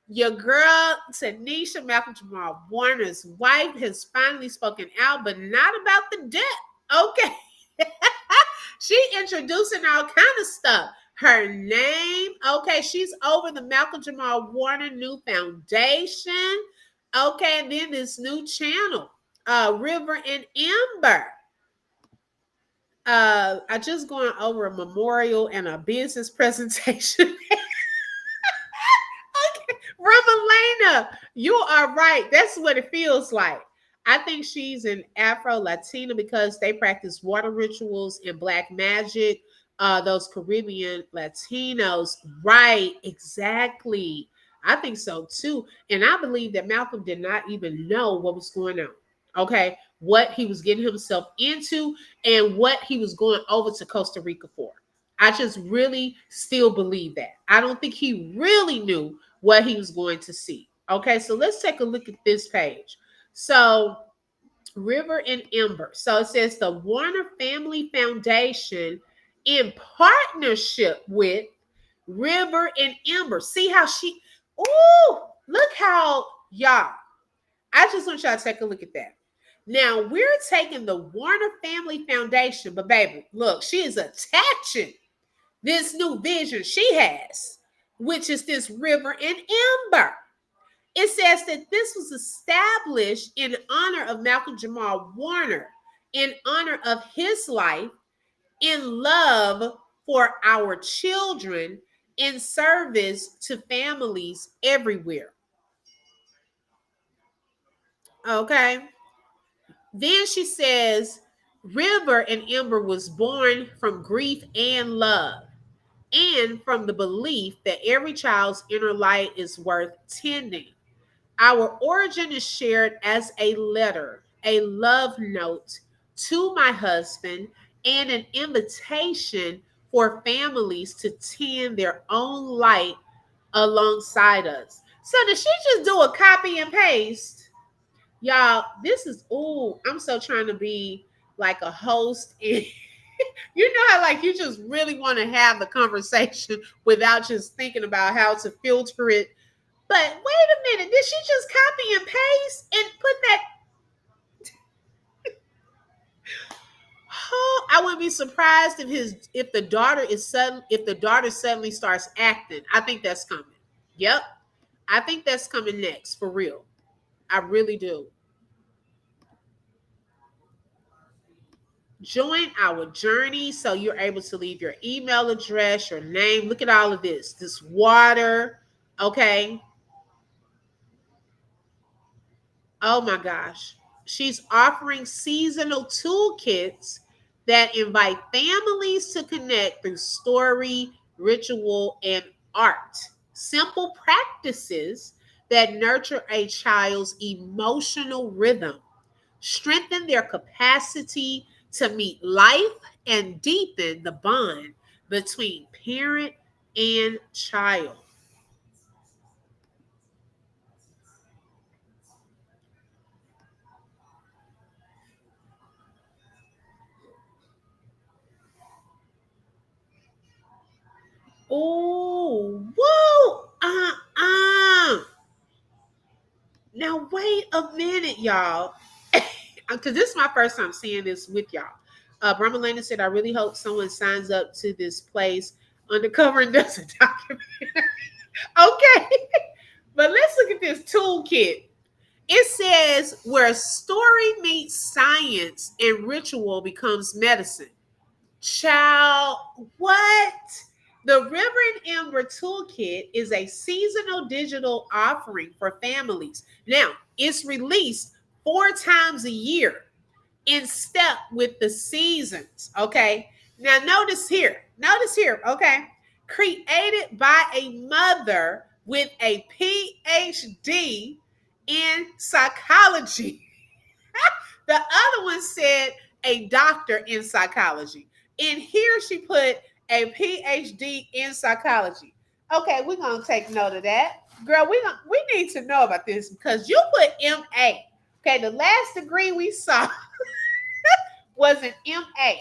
your girl, Tenisha Malcolm Jamal Warner's wife, has finally spoken out, but not about the death. Okay. She introducing all kind of stuff. Her name, okay, she's over the Malcolm Jamal Warner new foundation. Okay, and then this new channel, River and Ember. I just going over a memorial and a business presentation. Okay, Ramalena, you are right. That's what it feels like. I think she's an Afro Latina because they practice water rituals and black magic. Those Caribbean Latinos, right? Exactly. I think so too. And I believe that Malcolm did not even know what was going on. Okay. What he was getting himself into and what he was going over to Costa Rica for. I just really still believe that. I don't think he really knew what he was going to see. Okay. So let's take a look at this page. So, River and Ember. So it says the Warner Family Foundation in partnership with River and Ember. See how she, ooh, look how, y'all. I just want y'all to take a look at that. Now we're taking the Warner Family Foundation, but baby, look, she is attaching this new vision she has, which is this River and Ember. It says that this was established in honor of Malcolm Jamal Warner, in honor of his life, in love for our children, in service to families everywhere. Okay. Then she says, River and Ember was born from grief and love, and from the belief that every child's inner light is worth tending. Our origin is shared as a letter, a love note to my husband, and an invitation for families to tend their own light alongside us. So did she just do a copy and paste? Y'all, this is ooh, I'm so trying to be like a host and you know how like you just really want to have the conversation without just thinking about how to filter it. But wait a minute, did she just copy and paste and put that? Oh, I wouldn't be surprised if the daughter is sudden if the daughter suddenly starts acting. I think that's coming. Yep, I think that's coming next for real. I really do. Join our journey so you're able to leave your email address, your name. Look at all of this. This water, okay? Oh my gosh. She's offering seasonal toolkits that invite families to connect through story, ritual, and art. Simple practices that nurture a child's emotional rhythm, strengthen their capacity to meet life, and deepen the bond between parent and child. Oh, whoa, Now wait a minute, y'all, because this is my first time seeing this with y'all. Brahmalena said, "I really hope someone signs up to this place undercover and does a documentary." Okay, but let's look at this toolkit. It says where story meets science and ritual becomes medicine. Child, what? The River and Ember Toolkit is a seasonal digital offering for families. Now, it's released 4 times a year in step with the seasons. Okay. Now, notice here. Okay. Created by a mother with a PhD in psychology. The other one said a doctor in psychology. And here she put a PhD in psychology. Okay, we're gonna take note of that. Girl, we need to know about this because you put MA. Okay, the last degree we saw was an MA.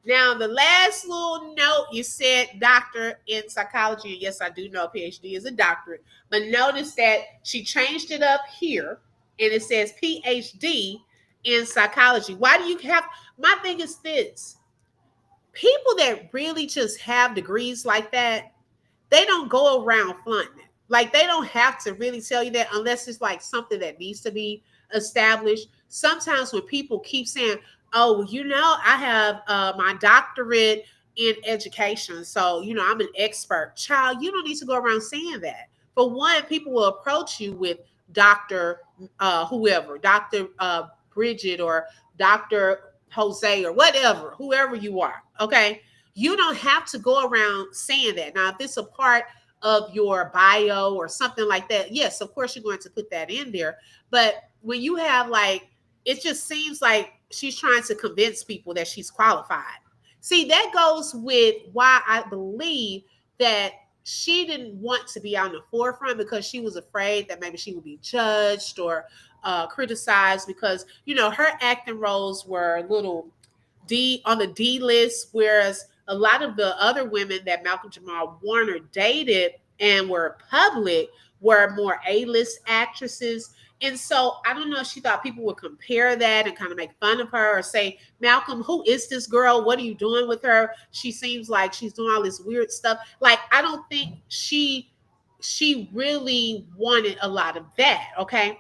Now, the last little note you said doctor in psychology, and yes, I do know PhD is a doctorate, but notice that she changed it up here and it says PhD in psychology. Why do you have my thing is this people that really just have degrees like that, they don't go around flaunting it. Like they don't have to really tell you that unless it's like something that needs to be established. Sometimes when people keep saying, "Oh, you know, I have my doctorate in education, so you know I'm an expert." Child, you don't need to go around saying that. For one, people will approach you with Doctor whoever, Doctor Bridget or Dr. Jose or whatever, whoever you are. Okay. You don't have to go around saying that. Now, if it's a part of your bio or something like that, yes, of course you're going to put that in there. But when you have like, it just seems like she's trying to convince people that she's qualified. See, that goes with why I believe that she didn't want to be on the forefront because she was afraid that maybe she would be judged or criticized because, you know, her acting roles were a little D on the D list, whereas a lot of the other women that Malcolm Jamal Warner dated and were public were more A-list actresses. And so I don't know if she thought people would compare that and kind of make fun of her or say, Malcolm, who is this girl? What are you doing with her? She seems like she's doing all this weird stuff. Like, I don't think she really wanted a lot of that. Okay.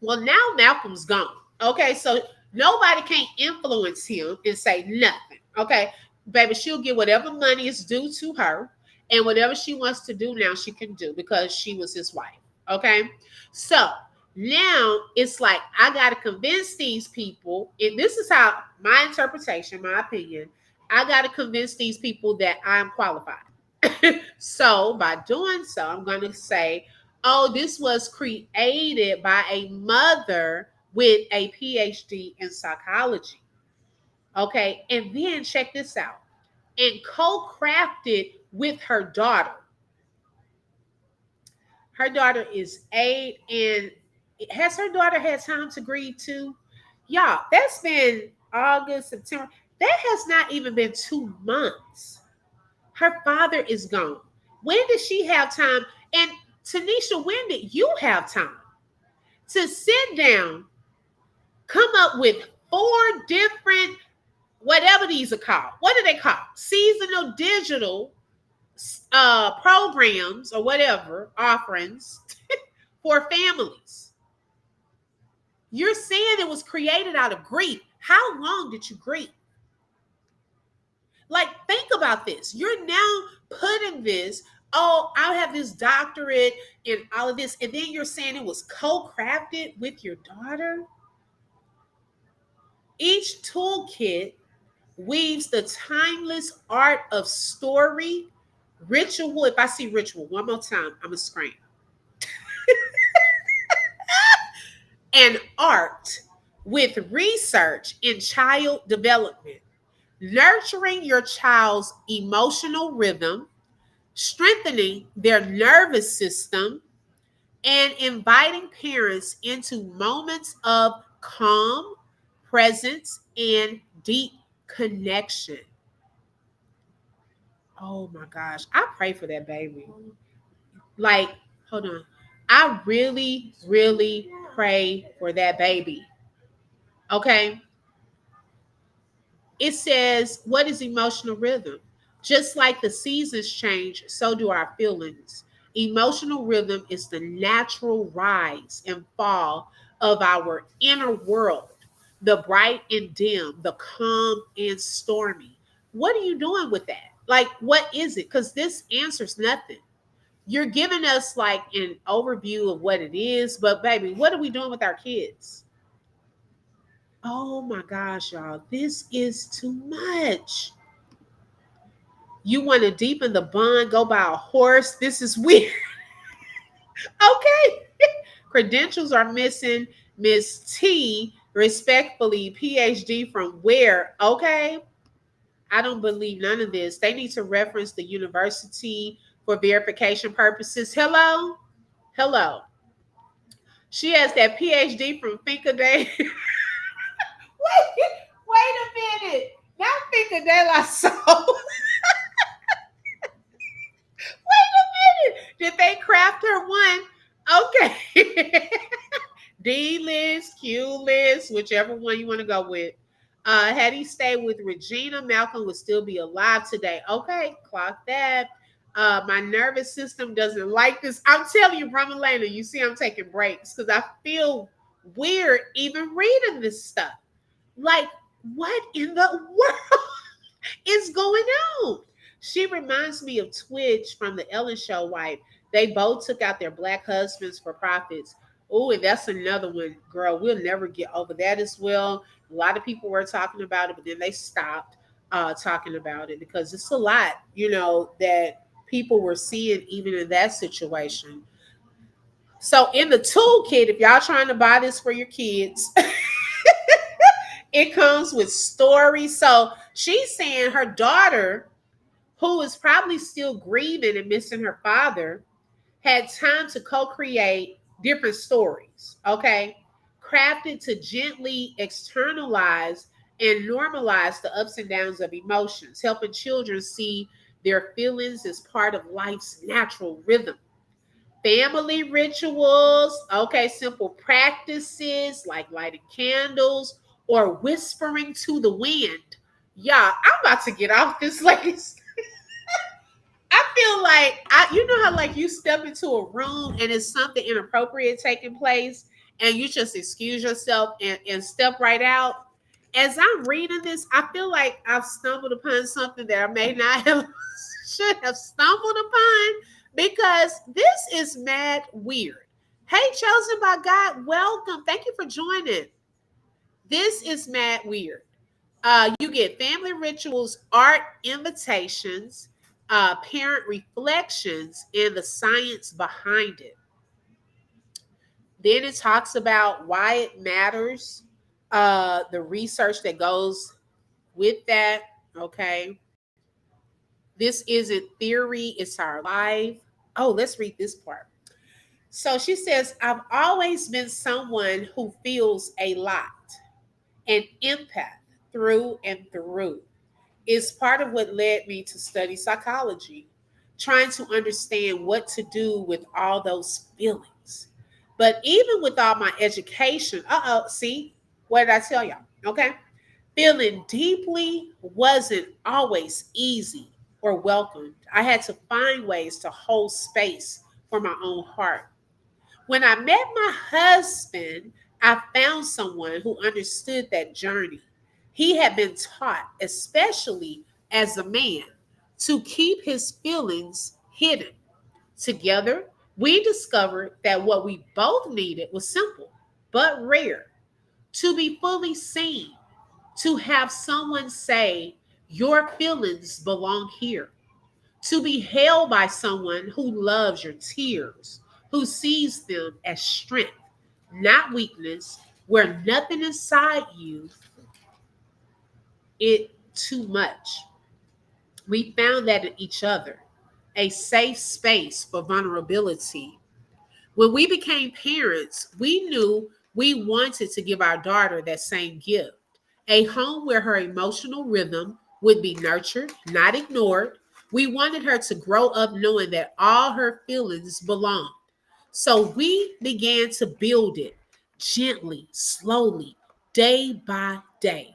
Well, now Malcolm's gone. Okay, so nobody can influence him and say nothing. Okay, baby, she'll get whatever money is due to her, and whatever she wants to do now, she can do because she was his wife. Okay, so now it's like I got to convince these people, and this is how my interpretation, my opinion, I got to convince these people that I'm qualified. So by doing so, I'm going to say, oh, this was created by a mother with a PhD in psychology. Okay. And then check this out, and co-crafted with her daughter. Her daughter is 8. And has her daughter had time to grieve too? Y'all, that's been August, September. That has not even been 2 months. Her father is gone. When did she have time? And Tenisha, when did you have time to sit down, come up with 4 different, whatever these are called? What are they called? Seasonal digital programs or whatever, offerings for families. You're saying it was created out of grief. How long did you grieve? Like, think about this. You're now putting this, oh, I have this doctorate in all of this, and then you're saying it was co-crafted with your daughter? Each toolkit weaves the timeless art of story, ritual. If I see ritual one more time, I'm going to scream. And art with research in child development, nurturing your child's emotional rhythm, strengthening their nervous system, and inviting parents into moments of calm, presence, and deep connection. Oh my gosh. I pray for that baby. Like, hold on. I really, really pray for that baby. Okay. It says, what is emotional rhythm? Just like the seasons change, so do our feelings. Emotional rhythm is the natural rise and fall of our inner world, the bright and dim, the calm and stormy. What are you doing with that? Like, what is it? Because this answers nothing. You're giving us like an overview of what it is, but baby, what are we doing with our kids? Oh my gosh, y'all, this is too much. You want to deepen the bond, go buy a horse. This is weird. Okay. Credentials are missing. Miss T, respectfully, PhD from where? Okay. I don't believe none of this. They need to reference the university for verification purposes. Hello? Hello. She has that PhD from Finca Day. Wait a minute. Not Finca de la Soul. Wait a minute. Did they craft her one? Okay. D list, Q list, whichever one you want to go with. Had he stayed with Regina, Malcolm would still be alive today. Okay, clock that. My nervous system doesn't like this. I'm telling you, Brahma Lena, you see I'm taking breaks because I feel weird even reading this stuff. Like, what in the world is going on? She reminds me of Twitch from the Ellen Show wife. They both took out their black husbands for profits. Oh, and that's another one, girl. We'll never get over that as well. A lot of people were talking about it, but then they stopped talking about it because it's a lot, that people were seeing even in that situation. So in the toolkit, if y'all trying to buy this for your kids, it comes with stories. So she's saying her daughter, who is probably still grieving and missing her father, had time to co-create different stories, okay? Crafted to gently externalize and normalize the ups and downs of emotions, helping children see their feelings as part of life's natural rhythm. Family rituals, okay, simple practices like lighting candles or whispering to the wind. Yeah, I'm about to get off this lady's. I feel like you know how like you step into a room and it's something inappropriate taking place and you just excuse yourself and step right out. As I'm reading this, I feel like I've stumbled upon something that I may not have should have stumbled upon because this is mad weird. Hey, chosen by God, welcome. Thank you for joining. This is mad weird. You get family rituals, art invitations, parent reflections, and the science behind it. Then it talks about why it matters, the research that goes with that. Okay. This isn't theory, it's our life. Oh, let's read this part. So she says, I've always been someone who feels a lot, an empath through and through. Is part of what led me to study psychology, trying to understand what to do with all those feelings. But even with all my education, see, what did I tell y'all? Okay. Feeling deeply wasn't always easy or welcomed. I had to find ways to hold space for my own heart. When I met my husband, I found someone who understood that journey. He had been taught, especially as a man, to keep his feelings hidden. Together, we discovered that what we both needed was simple but rare: to be fully seen, to have someone say, your feelings belong here, to be held by someone who loves your tears, who sees them as strength, not weakness, where nothing inside you it too much. We found that in each other, a safe space for vulnerability. When we became parents, we knew we wanted to give our daughter that same gift: a home where her emotional rhythm would be nurtured, not ignored. We wanted her to grow up knowing that all her feelings belonged. So we began to build it gently, slowly, day by day.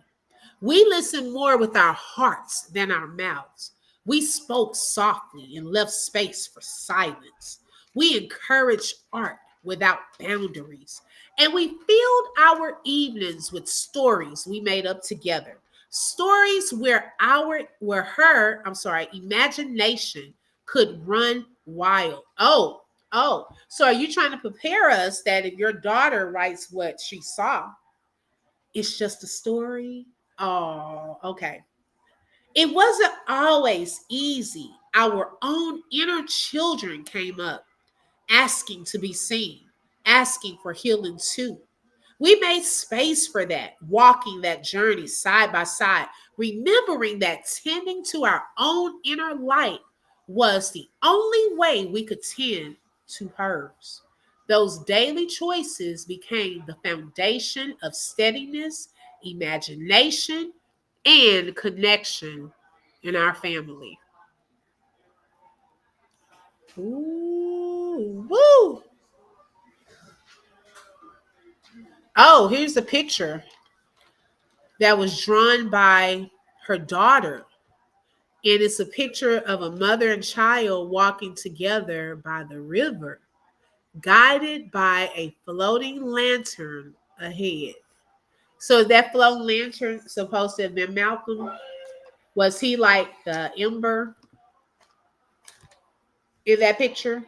We listened more with our hearts than our mouths. We spoke softly and left space for silence. We encouraged art without boundaries. And we filled our evenings with stories we made up together. Stories where her, imagination could run wild. Oh. So are you trying to prepare us that if your daughter writes what she saw, it's just a story? Oh, okay. It wasn't always easy. Our own inner children came up asking to be seen, asking for healing too. We made space for that, walking that journey side by side, remembering that tending to our own inner light was the only way we could tend to hers. Those daily choices became the foundation of steadiness, imagination, and connection in our family. Ooh, woo! Oh, here's a picture that was drawn by her daughter. And it's a picture of a mother and child walking together by the river, guided by a floating lantern ahead. So that floating lantern supposed to have been Malcolm. Was he like the Ember in that picture?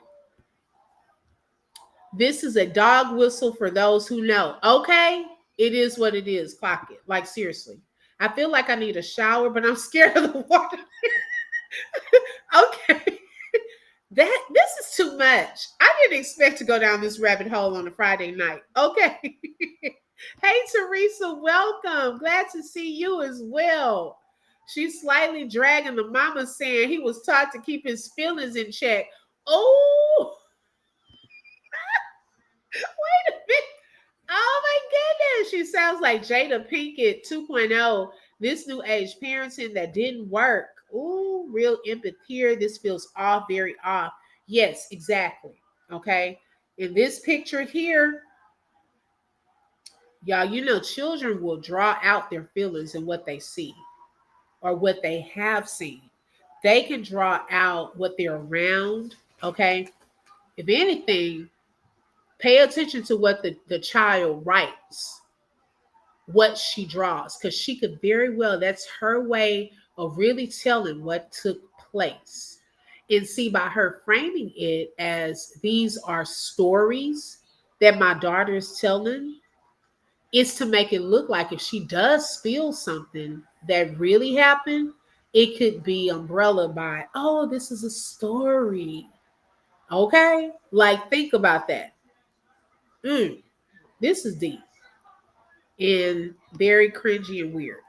This is a dog whistle for those who know. Okay, it is what it is. Clock it. Like seriously, I feel like I need a shower, but I'm scared of the water. Okay, this is too much. I didn't expect to go down this rabbit hole on a Friday night. Okay. Hey Teresa, welcome. Glad to see you as well. She's slightly dragging the mama, saying he was taught to keep his feelings in check. Oh, wait a minute. Oh my goodness. She sounds like Jada Pinkett 2.0. This new age parenting that didn't work. Ooh, real empathy here. This feels off, very off. Yes, exactly. Okay. In this picture here, y'all, you know, children will draw out their feelings and what they see or what they have seen. They can draw out what they're around. Okay. If anything, pay attention to what the child writes, what she draws, because she could very well, that's her way of really telling what took place. And see, by her framing it as these are stories that my daughter is telling, it's to make it look like if she does spill something that really happened, it could be umbrella by, oh, this is a story. Okay? Like, think about that. This is deep and very cringy and weird.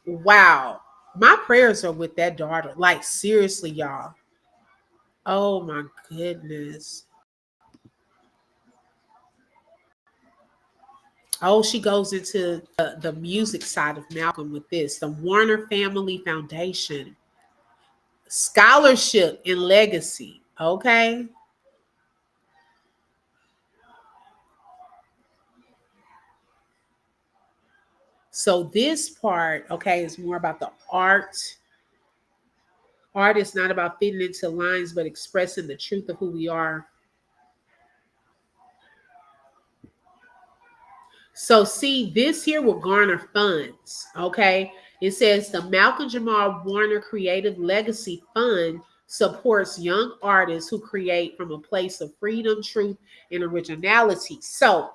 Wow. My prayers are with that daughter. Like, seriously, y'all. Oh, my goodness. Oh, she goes into the music side of Malcolm with this. The Warner Family Foundation. Scholarship and legacy. Okay. So this part, okay, is more about the art. Art is not about fitting into lines, but expressing the truth of who we are. So see, this here will garner funds. Okay. It says the Malcolm Jamal Warner Creative Legacy Fund supports young artists who create from a place of freedom, truth, and originality. So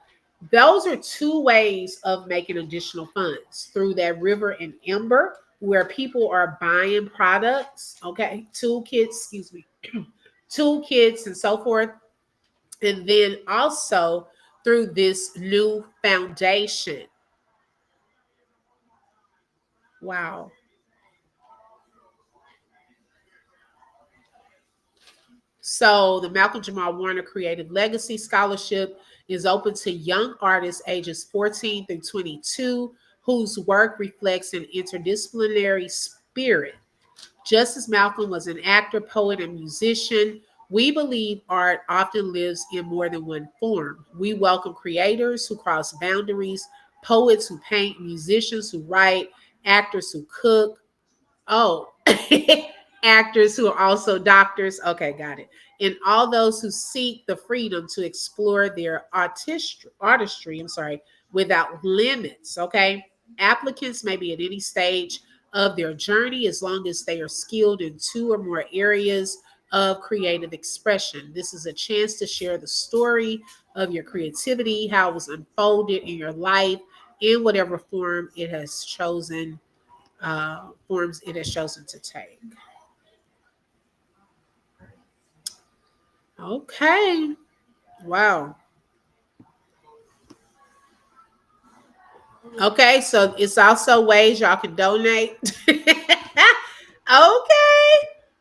those are two ways of making additional funds through that River and Ember, where people are buying products, okay, toolkits, excuse me, toolkits and so forth. And then also through this new foundation. Wow. So the Malcolm Jamal Warner Creative Legacy Scholarship is open to young artists ages 14 through 22 whose work reflects an interdisciplinary spirit. Just as Malcolm was an actor, poet, and musician, we believe art often lives in more than one form. We welcome creators who cross boundaries, poets who paint, musicians who write, actors who cook. Oh, actors who are also doctors. Okay, got it. And all those who seek the freedom to explore their artistry, without limits. Okay. Applicants may be at any stage of their journey as long as they are skilled in two or more areas of creative expression. This is a chance to share the story of your creativity, how it was unfolded in your life, in whatever forms it has chosen to take. Okay. Wow. Okay, so it's also ways y'all can donate. Okay.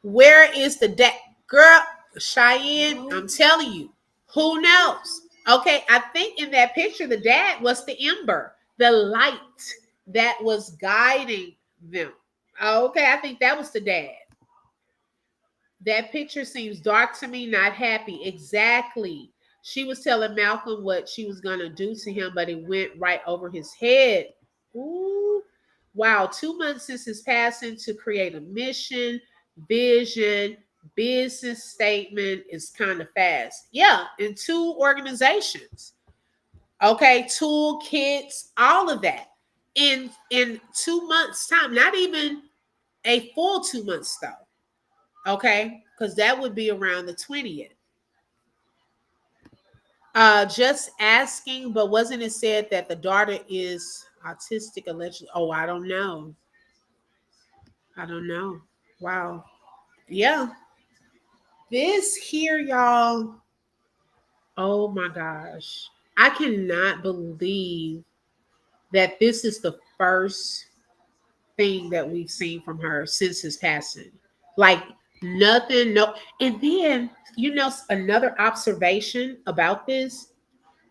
Where is the deck? Girl, Cheyenne, I'm telling you, who knows? Okay, I think in that picture, the dad was the ember, the light that was guiding them. Okay, I think that was the dad. That picture seems dark to me, not happy. Exactly. She was telling Malcolm what she was going to do to him, but it went right over his head. Ooh. Wow. 2 months since his passing to create a mission, vision, business statement is kind of fast. Yeah. In two organizations. Okay. Toolkits, all of that. In 2 months' time, not even a full 2 months though. Okay, because that would be around the 20th. Just asking, but wasn't it said that the daughter is autistic allegedly? Oh, I don't know. I don't know. Wow. Yeah. This here, y'all. Oh my gosh. I cannot believe that this is the first thing that we've seen from her since his passing. Like nothing, no. And then, another observation about this,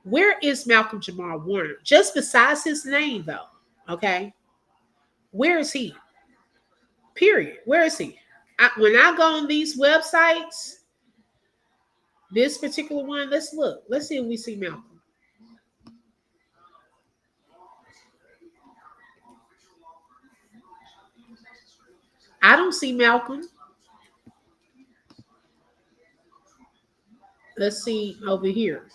where is Malcolm Jamal Warner? Just besides his name, though. Okay. Where is he? Period. Where is he? When I go on these websites, this particular one, let's look. Let's see if we see Malcolm. I don't see Malcolm. Let's see over here.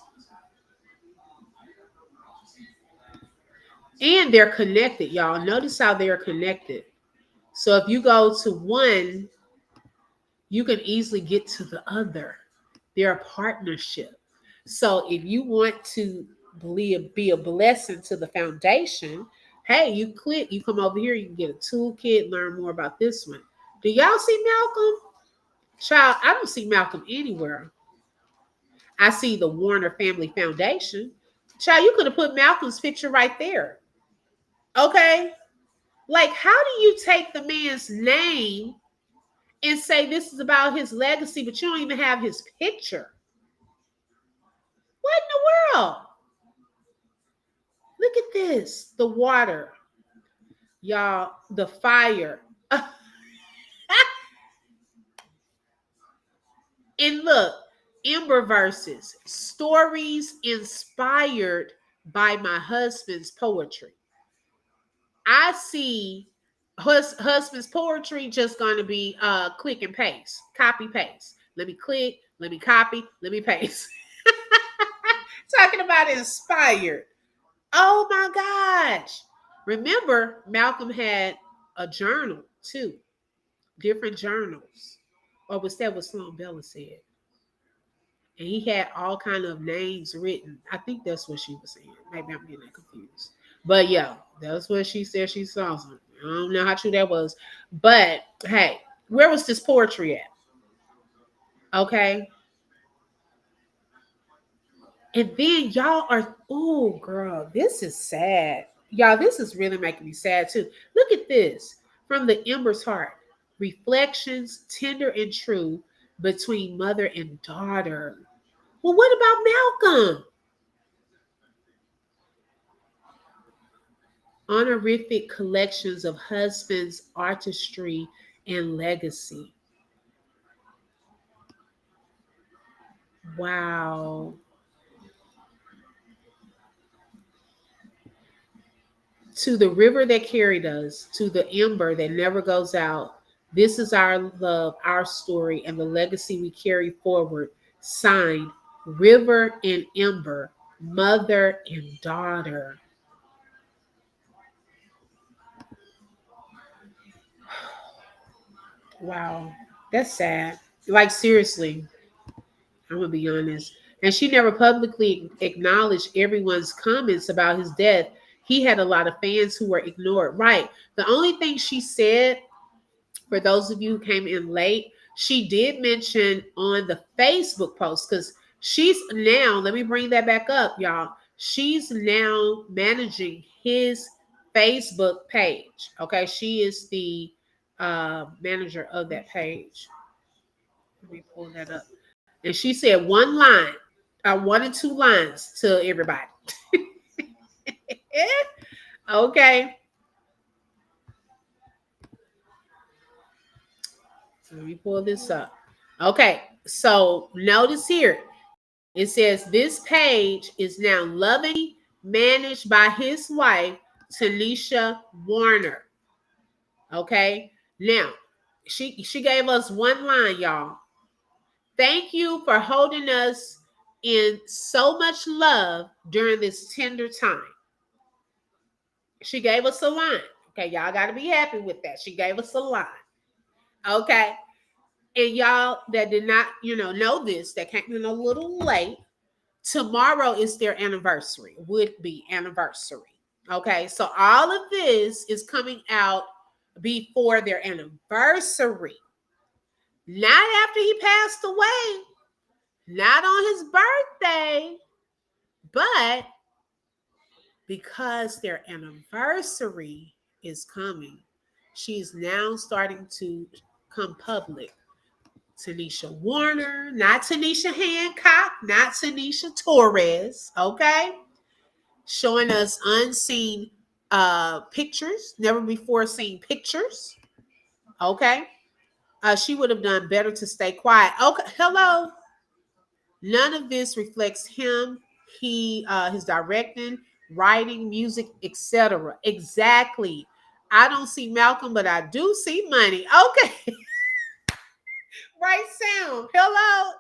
And they're connected, y'all. Notice how they're connected. So if you go to one, you can easily get to the other. They're a partnership. So if you want to be a blessing to the foundation, hey, you come over here, you can get a toolkit, learn more about this one. Do y'all see Malcolm? Child, I don't see Malcolm anywhere. I see the Warner Family Foundation. Child, you could have put Malcolm's picture right there. Okay? Like, how do you take the man's name and say this is about his legacy, but you don't even have his picture? What in the world? Look at this. The water. Y'all, the fire. And look, Ember verses, stories inspired by my husband's poetry. I see husband's poetry just going to be click and paste, copy paste. Let me click, let me copy, let me paste. Talking about inspired. Oh my gosh. Remember, Malcolm had a journal too, different journals. Or was that what Sloan Bella said? And he had all kind of names written. I think that's what she was saying. Maybe I'm getting confused. But yeah, that's what she said she saw something. I don't know how true that was. But hey, where was this poetry at? Okay. And then y'all are, oh girl, this is sad. Y'all, this is really making me sad too. Look at this. From the Ember's heart. Reflections, tender and true, between mother and daughter. Well, what about Malcolm? Honorific collections of husbands' artistry and legacy. Wow. To the river that carried us, to the ember that never goes out. This is our love, our story, and the legacy we carry forward. Signed, River and Ember, mother and daughter. Wow, that's sad. Like, seriously, I'm gonna be honest. And she never publicly acknowledged everyone's comments about his death. He had a lot of fans who were ignored. Right. The only thing she said, for those of you who came in late, she did mention on the Facebook post, because she's now, let me bring that back up, y'all. She's now managing his Facebook page. Okay. She is the manager of that page. Let me pull that up. And she said one line, one and two lines to everybody. Okay. Let me pull this up. Okay. So notice here, it says this page is now lovingly managed by his wife, Tenisha Warner. Okay. Now, she gave us one line, y'all. Thank you for holding us in so much love during this tender time. She gave us a line. Okay, y'all got to be happy with that. She gave us a line. Okay. And y'all that did not, know this, that came in a little late, Tomorrow is their anniversary, would be anniversary. Okay, so all of this is coming out before their anniversary, not after he passed away, not on his birthday, but because their anniversary is coming, she's now starting to come public. Tenisha Warner, not Tanisha Hancock, not Tanisha Torres, okay? Showing us unseen pictures, never before seen pictures, okay? She would have done better to stay quiet. Okay, hello. None of this reflects him. His directing, writing, music, etc. Exactly. I don't see Malcolm, but I do see money. Okay, right sound. Hello.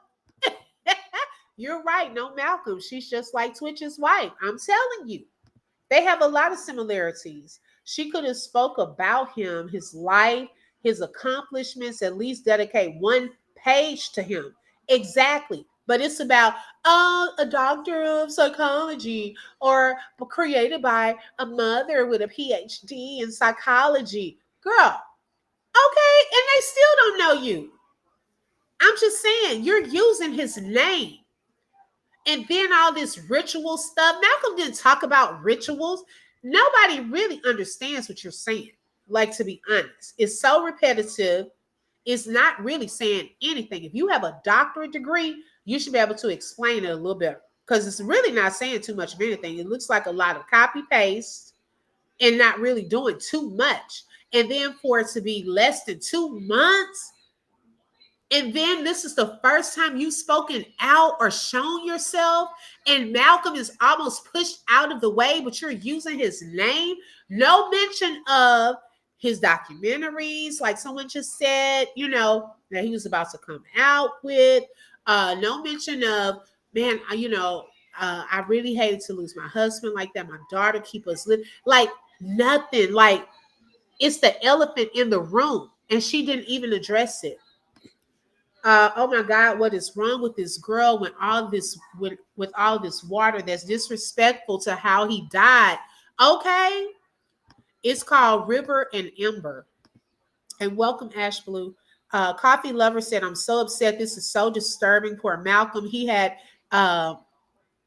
You're right. No Malcolm. She's just like Twitch's wife. I'm telling you. They have a lot of similarities. She could have spoke about him, his life, his accomplishments, at least dedicate one page to him. Exactly. But it's about, oh, a doctor of psychology or created by a mother with a PhD in psychology. Girl, okay, and they still don't know you. I'm just saying, you're using his name. And then all this ritual stuff. Malcolm didn't talk about rituals. Nobody really understands what you're saying. Like, to be honest, it's so repetitive. It's not really saying anything. If you have a doctorate degree, you should be able to explain it a little bit because it's really not saying too much of anything. It looks like a lot of copy paste and not really doing too much. And then for it to be less than 2 months, and then this is the first time you've spoken out or shown yourself, and Malcolm is almost pushed out of the way, but you're using his name. No mention of his documentaries, like someone just said, that he was about to come out with. No mention of, man, I really hated to lose my husband like that. My daughter keep us living. Like, nothing. Like, it's the elephant in the room, and she didn't even address it. Oh my God, what is wrong with this girl when all this with all this water that's disrespectful to how he died? Okay, it's called River and Ember. And welcome, Ash Blue. Coffee Lover said, "I'm so upset. This is so disturbing. Poor Malcolm. He had a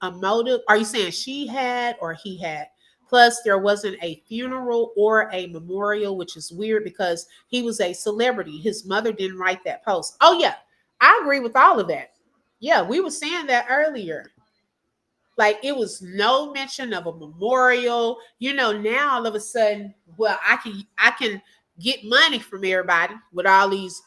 motive. Are you saying she had or he had? Plus, there wasn't a funeral or a memorial, which is weird because he was a celebrity. His mother didn't write that post. Oh, yeah, I agree with all of that. Yeah, we were saying that earlier. Like, it was no mention of a memorial. Now all of a sudden, well, I can get money from everybody with all these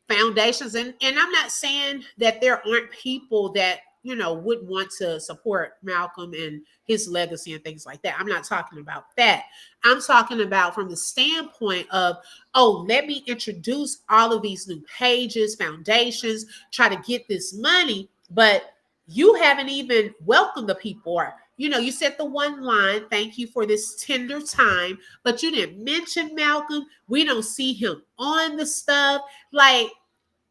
foundations. And I'm not saying that there aren't people that, would want to support Malcolm and his legacy and things like that. I'm not talking about that. I'm talking about from the standpoint of, oh, let me introduce all of these new pages, foundations, try to get this money, but you haven't even welcomed the people. Or, you said the one line, thank you for this tender time, but you didn't mention Malcolm. We don't see him on the stuff. Like,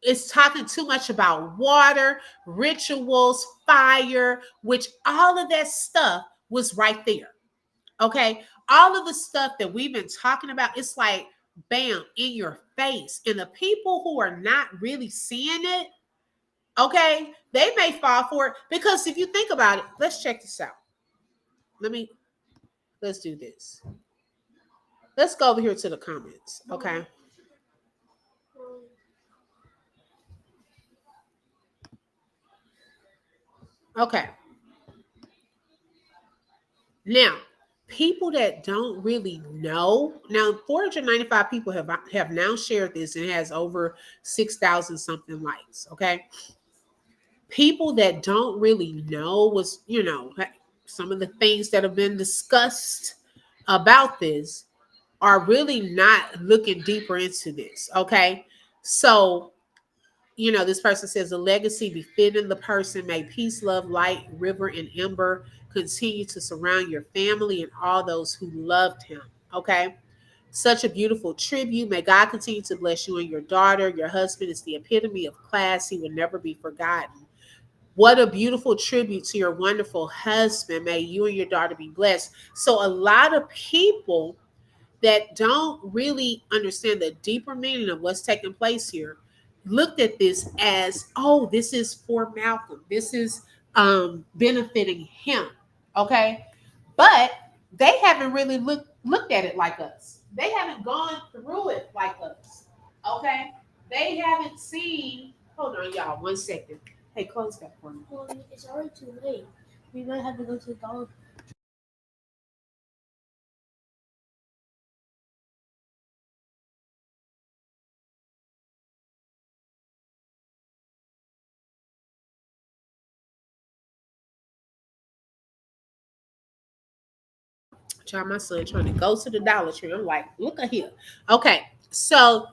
it's talking too much about water, rituals, fire, which all of that stuff was right there. Okay. All of the stuff that we've been talking about, it's like, bam, in your face. And the people who are not really seeing it, okay, they may fall for it. Because if you think about it, let's check this out. Let's do this. Let's go over here to the comments. Okay. Okay. Now, people that don't really know, now 495 people have now shared this and it has over 6,000 something likes. Okay. People that don't really know some of the things that have been discussed about this are really not looking deeper into this. Okay. So, this person says a legacy befitting the person. May peace, love, light, river, and ember continue to surround your family and all those who loved him. Okay. Such a beautiful tribute. May God continue to bless you and your daughter. Your husband is the epitome of class. He will never be forgotten. What a beautiful tribute to your wonderful husband. May you and your daughter be blessed. So, a lot of people that don't really understand the deeper meaning of what's taking place here looked at this as, oh, this is for Malcolm. This is benefiting him. Okay. But they haven't really looked at it like us. They haven't gone through it like us. Okay. They haven't seen, hold on, y'all, 1 second. Hey, close that for me. Well, it's already too late. We might have to go to the dollar. Child, my son trying to go to the Dollar Tree. I'm like, look at here. Okay, so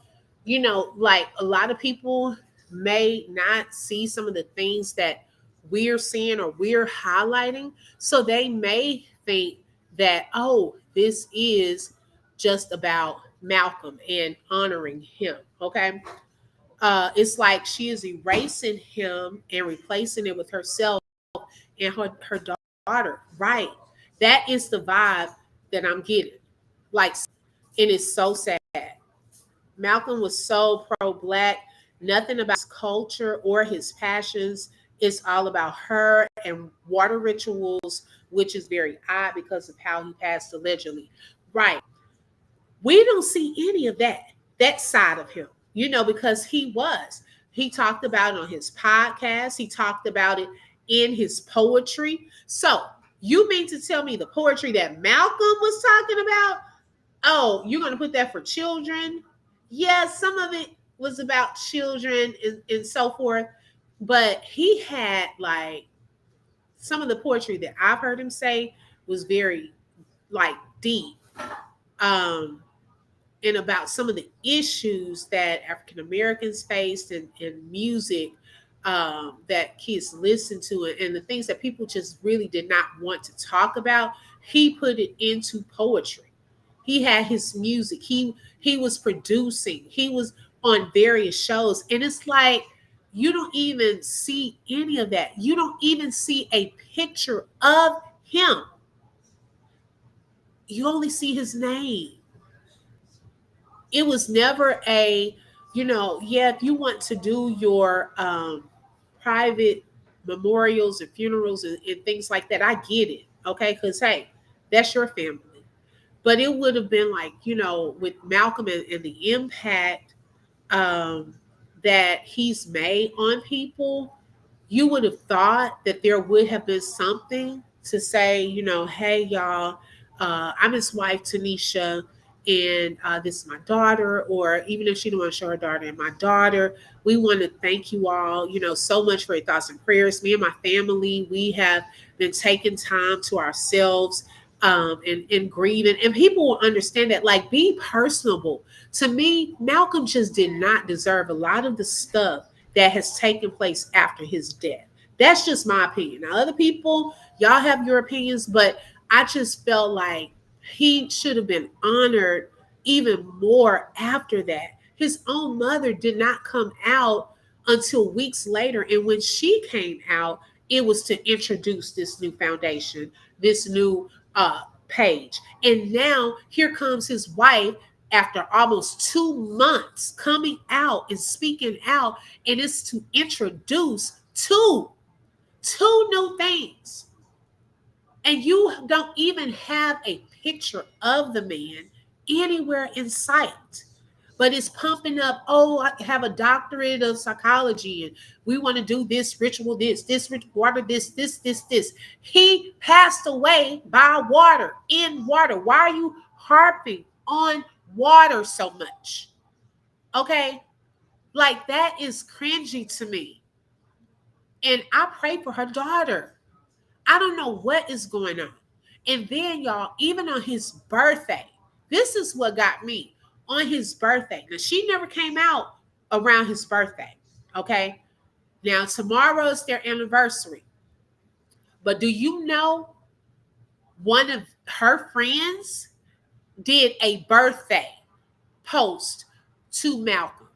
like a lot of people may not see some of the things that we're seeing or we're highlighting, so they may think that, oh, this is just about Malcolm and honoring him. Okay, it's like she is erasing him and replacing it with herself and her daughter. Right, that is the vibe that I'm getting. Like, it is so sad. Malcolm was so pro-black. Nothing about his culture or his passions. It's all about her and water rituals, which is very odd because of how he passed allegedly. Right. We don't see any of that side of him, because he was. He talked about it on his podcast. He talked about it in his poetry. So you mean to tell me the poetry that Malcolm was talking about? Oh, you're going to put that for children? Yeah, some of it was about children and so forth. But he had like some of the poetry that I've heard him say was very like deep. Um, and about some of the issues that African Americans faced in music that kids listen to, and the things that people just really did not want to talk about. He put it into poetry. He had his music. He was producing. He was on various shows, and it's like you don't even see any of that. You don't even see a picture of him. You only see his name. It was never yeah, if you want to do your private memorials and funerals and things like that, I get it. Okay. Because, hey, that's your family. But it would have been like, with Malcolm and the impact um, that he's made on people, you would have thought that there would have been something to say, hey, y'all, I'm his wife, Tenisha, and this is my daughter, or even if she didn't want to show her daughter, and my daughter, we want to thank you all, so much for your thoughts and prayers. Me and my family, we have been taking time to ourselves and grieving, and people will understand that. Like, be personable. To me, Malcolm just did not deserve a lot of the stuff that has taken place after his death. That's just my opinion. Now, other people, y'all have your opinions, but I just felt like he should have been honored even more after that. His own mother did not come out until weeks later. And when she came out, it was to introduce this new foundation, this new page. And now here comes his wife after almost 2 months coming out and speaking out, and it's to introduce two new things. And you don't even have a picture of the man anywhere in sight. But it's pumping up, oh, I have a doctorate of psychology and we want to do this ritual, this water, this. He passed away by water, in water. Why are you harping on water so much? Okay? Like, that is cringy to me. And I pray for her daughter. I don't know what is going on. And then, y'all, even on his birthday, this is what got me. On his birthday. Now, she never came out around his birthday. Okay. Now, tomorrow is their anniversary. But do you know one of her friends did a birthday post to Malcolm?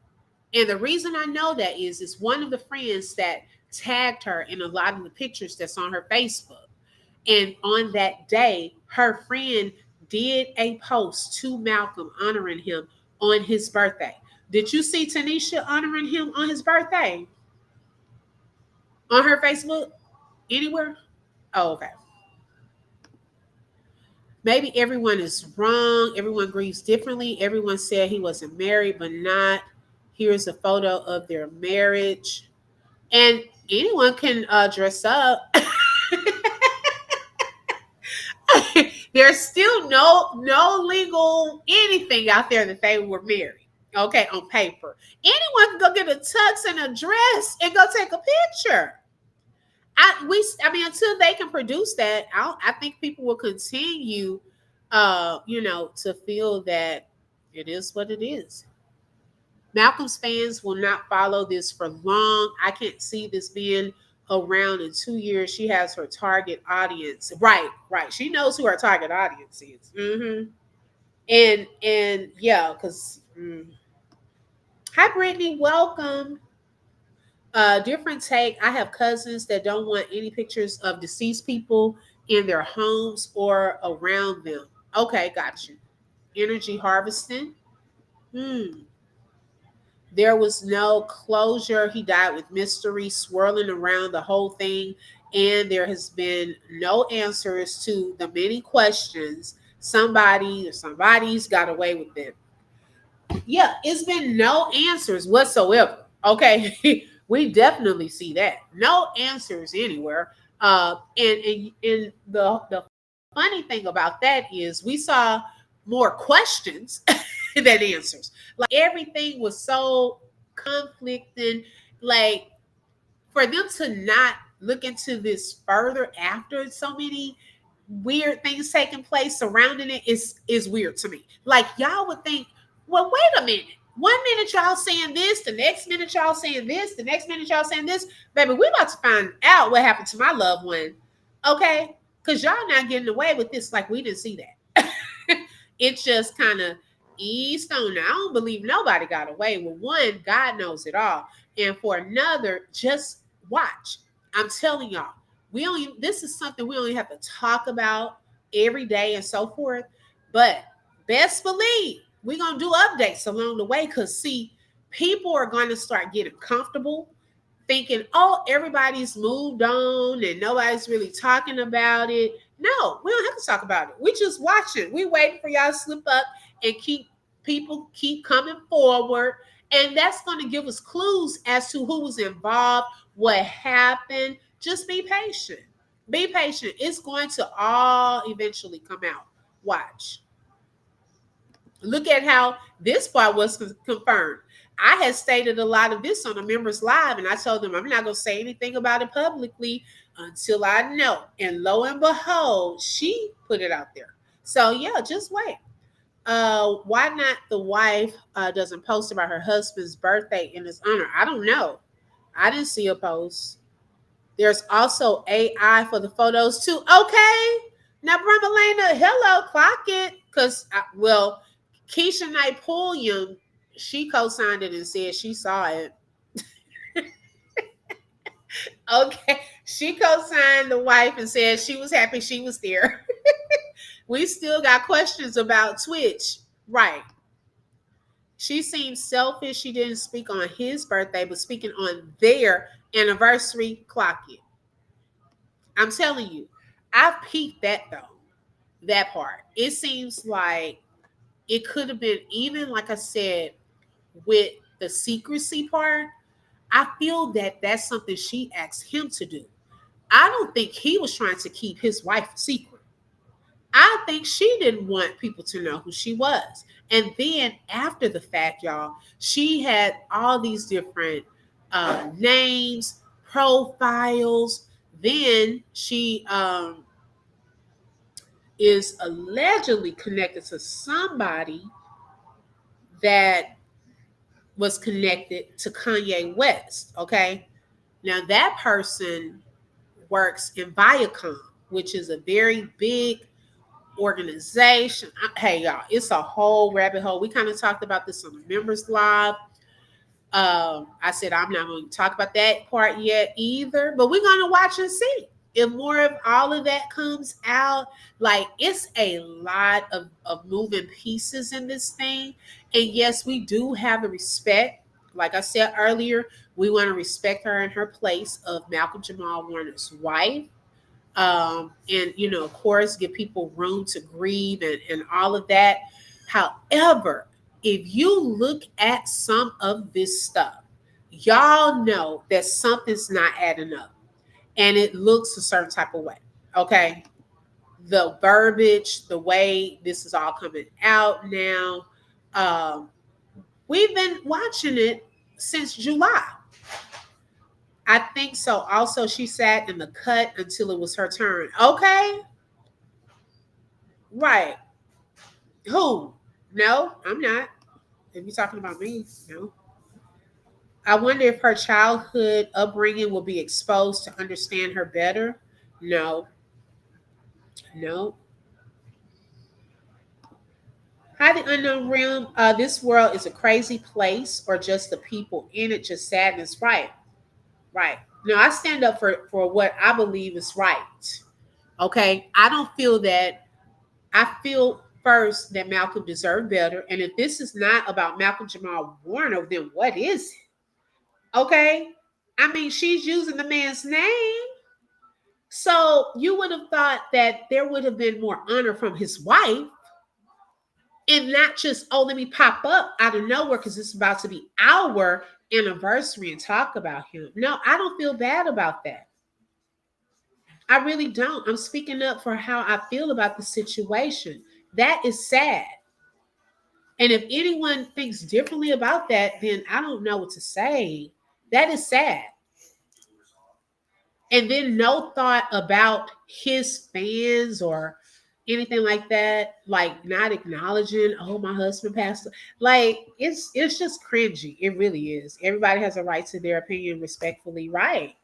And the reason I know that is one of the friends that tagged her in a lot of the pictures that's on her Facebook. And on that day, her friend did a post to Malcolm honoring him on his birthday. Did you see Tenisha honoring him on his birthday on her Facebook anywhere? Oh, okay. Maybe everyone is wrong. Everyone grieves differently. Everyone said he wasn't married, but not. Here's a photo of their marriage. And anyone can dress up. There's still no legal anything out there that they were married. Okay, on paper. Anyone can go get a tux and a dress and go take a picture. I mean, until they can produce that, I think people will continue, to feel that it is what it is. Malcolm's fans will not follow this for long. I can't see this being around in 2 years. She has her target audience. Right. She knows who her target audience is. And yeah, because hi Brittany, welcome. Different take. I have cousins that don't want any pictures of deceased people in their homes or around them. Okay, got you. Energy harvesting. There was no closure. He died with mystery swirling around the whole thing, and there has been no answers to the many questions. Somebody or somebody's got away with it. Yeah, it's been no answers whatsoever. Okay, we definitely see that. No answers anywhere. And the funny thing about that is we saw more questions than answers. Like everything was so conflicting. Like for them to not look into this further after so many weird things taking place surrounding it is weird to me. Like y'all would think, well, wait a minute. 1 minute y'all saying this, the next minute y'all saying this, the next minute y'all saying this. Baby, we about to find out what happened to my loved one. Okay? Because y'all not getting away with this like we didn't see that. It just kind of eased on. Now, I don't believe nobody got away with one. God knows it all. And for another, just watch. I'm telling y'all, this is something we only have to talk about every day and so forth. But best believe we're going to do updates along the way because, see, people are going to start getting comfortable thinking, oh, everybody's moved on and nobody's really talking about it. No, we don't have to talk about it. We just watching. We waiting for y'all to slip up and people keep coming forward. And that's going to give us clues as to who was involved, what happened. Just be patient. Be patient. It's going to all eventually come out. Watch. Look at how this part was confirmed. I had stated a lot of this on a members live, and I told them I'm not going to say anything about it publicly until I know. And lo and behold, she put it out there. So yeah, just wait. Why not the wife doesn't post about her husband's birthday in his honor? I don't know. I didn't see a post. There's also AI for the photos too. Okay. Now, Brumalena, hello, clock it. Because, Keisha Knight Pulliam, she co-signed it and said she saw it. Okay. She co-signed the wife and said she was happy she was there. We still got questions about Twitch. Right. She seems selfish. She didn't speak on his birthday, but speaking on their anniversary, clock it. I'm telling you, I've peeped that though. That part. It seems like it could have been, even like I said, with the secrecy part, I feel that that's something she asked him to do. I don't think he was trying to keep his wife a secret. I think she didn't want people to know who she was. And then after the fact, y'all, she had all these different names, profiles. Then she is allegedly connected to somebody that was connected to Kanye West. Okay. Now that person works in Viacom, which is a very big organization. Hey, y'all, it's a whole rabbit hole. We kind of talked about this on the members live. I said I'm not going to talk about that part yet either, but we're going to watch and see if more of all of that comes out. Like, it's a lot of moving pieces in this thing. And yes, we do have the respect. Like I said earlier, we want to respect her in her place of Malcolm Jamal Warner's wife. And, of course, give people room to grieve and all of that. However, if you look at some of this stuff, y'all know that something's not adding up and it looks a certain type of way. Okay. The verbiage, the way this is all coming out now, um, we've been watching it since July. I think so. Also, she sat in the cut until it was her turn. Okay. Right. Who? No, I'm not. If you're talking about me, no. I wonder if her childhood upbringing will be exposed to understand her better. No, no. Hi, the unknown realm. This world is a crazy place, or just the people in it, just sadness. Right, right. No, I stand up for what I believe is right. Okay, I don't feel that. I feel first that Malcolm deserved better, and if this is not about Malcolm Jamal Warner, then what is it? Okay, I mean, she's using the man's name. So you would have thought that there would have been more honor from his wife and not just, oh, let me pop up out of nowhere because it's about to be our anniversary and talk about him. No, I don't feel bad about that. I really don't. I'm speaking up for how I feel about the situation. That is sad. And if anyone thinks differently about that, then I don't know what to say. That is sad. And then no thought about his fans or anything like that, like not acknowledging, oh, my husband passed. Like, it's just cringy. It really is. Everybody has a right to their opinion, respectfully. Right.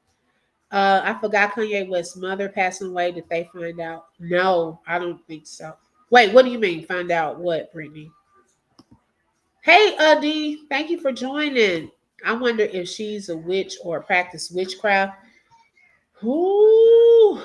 I forgot Kanye West's mother passing away. Did they find out? No, I don't think so. Wait, what do you mean find out what, Brittany? Hey, D, thank you for joining. I wonder if she's a witch or practice witchcraft. Ooh,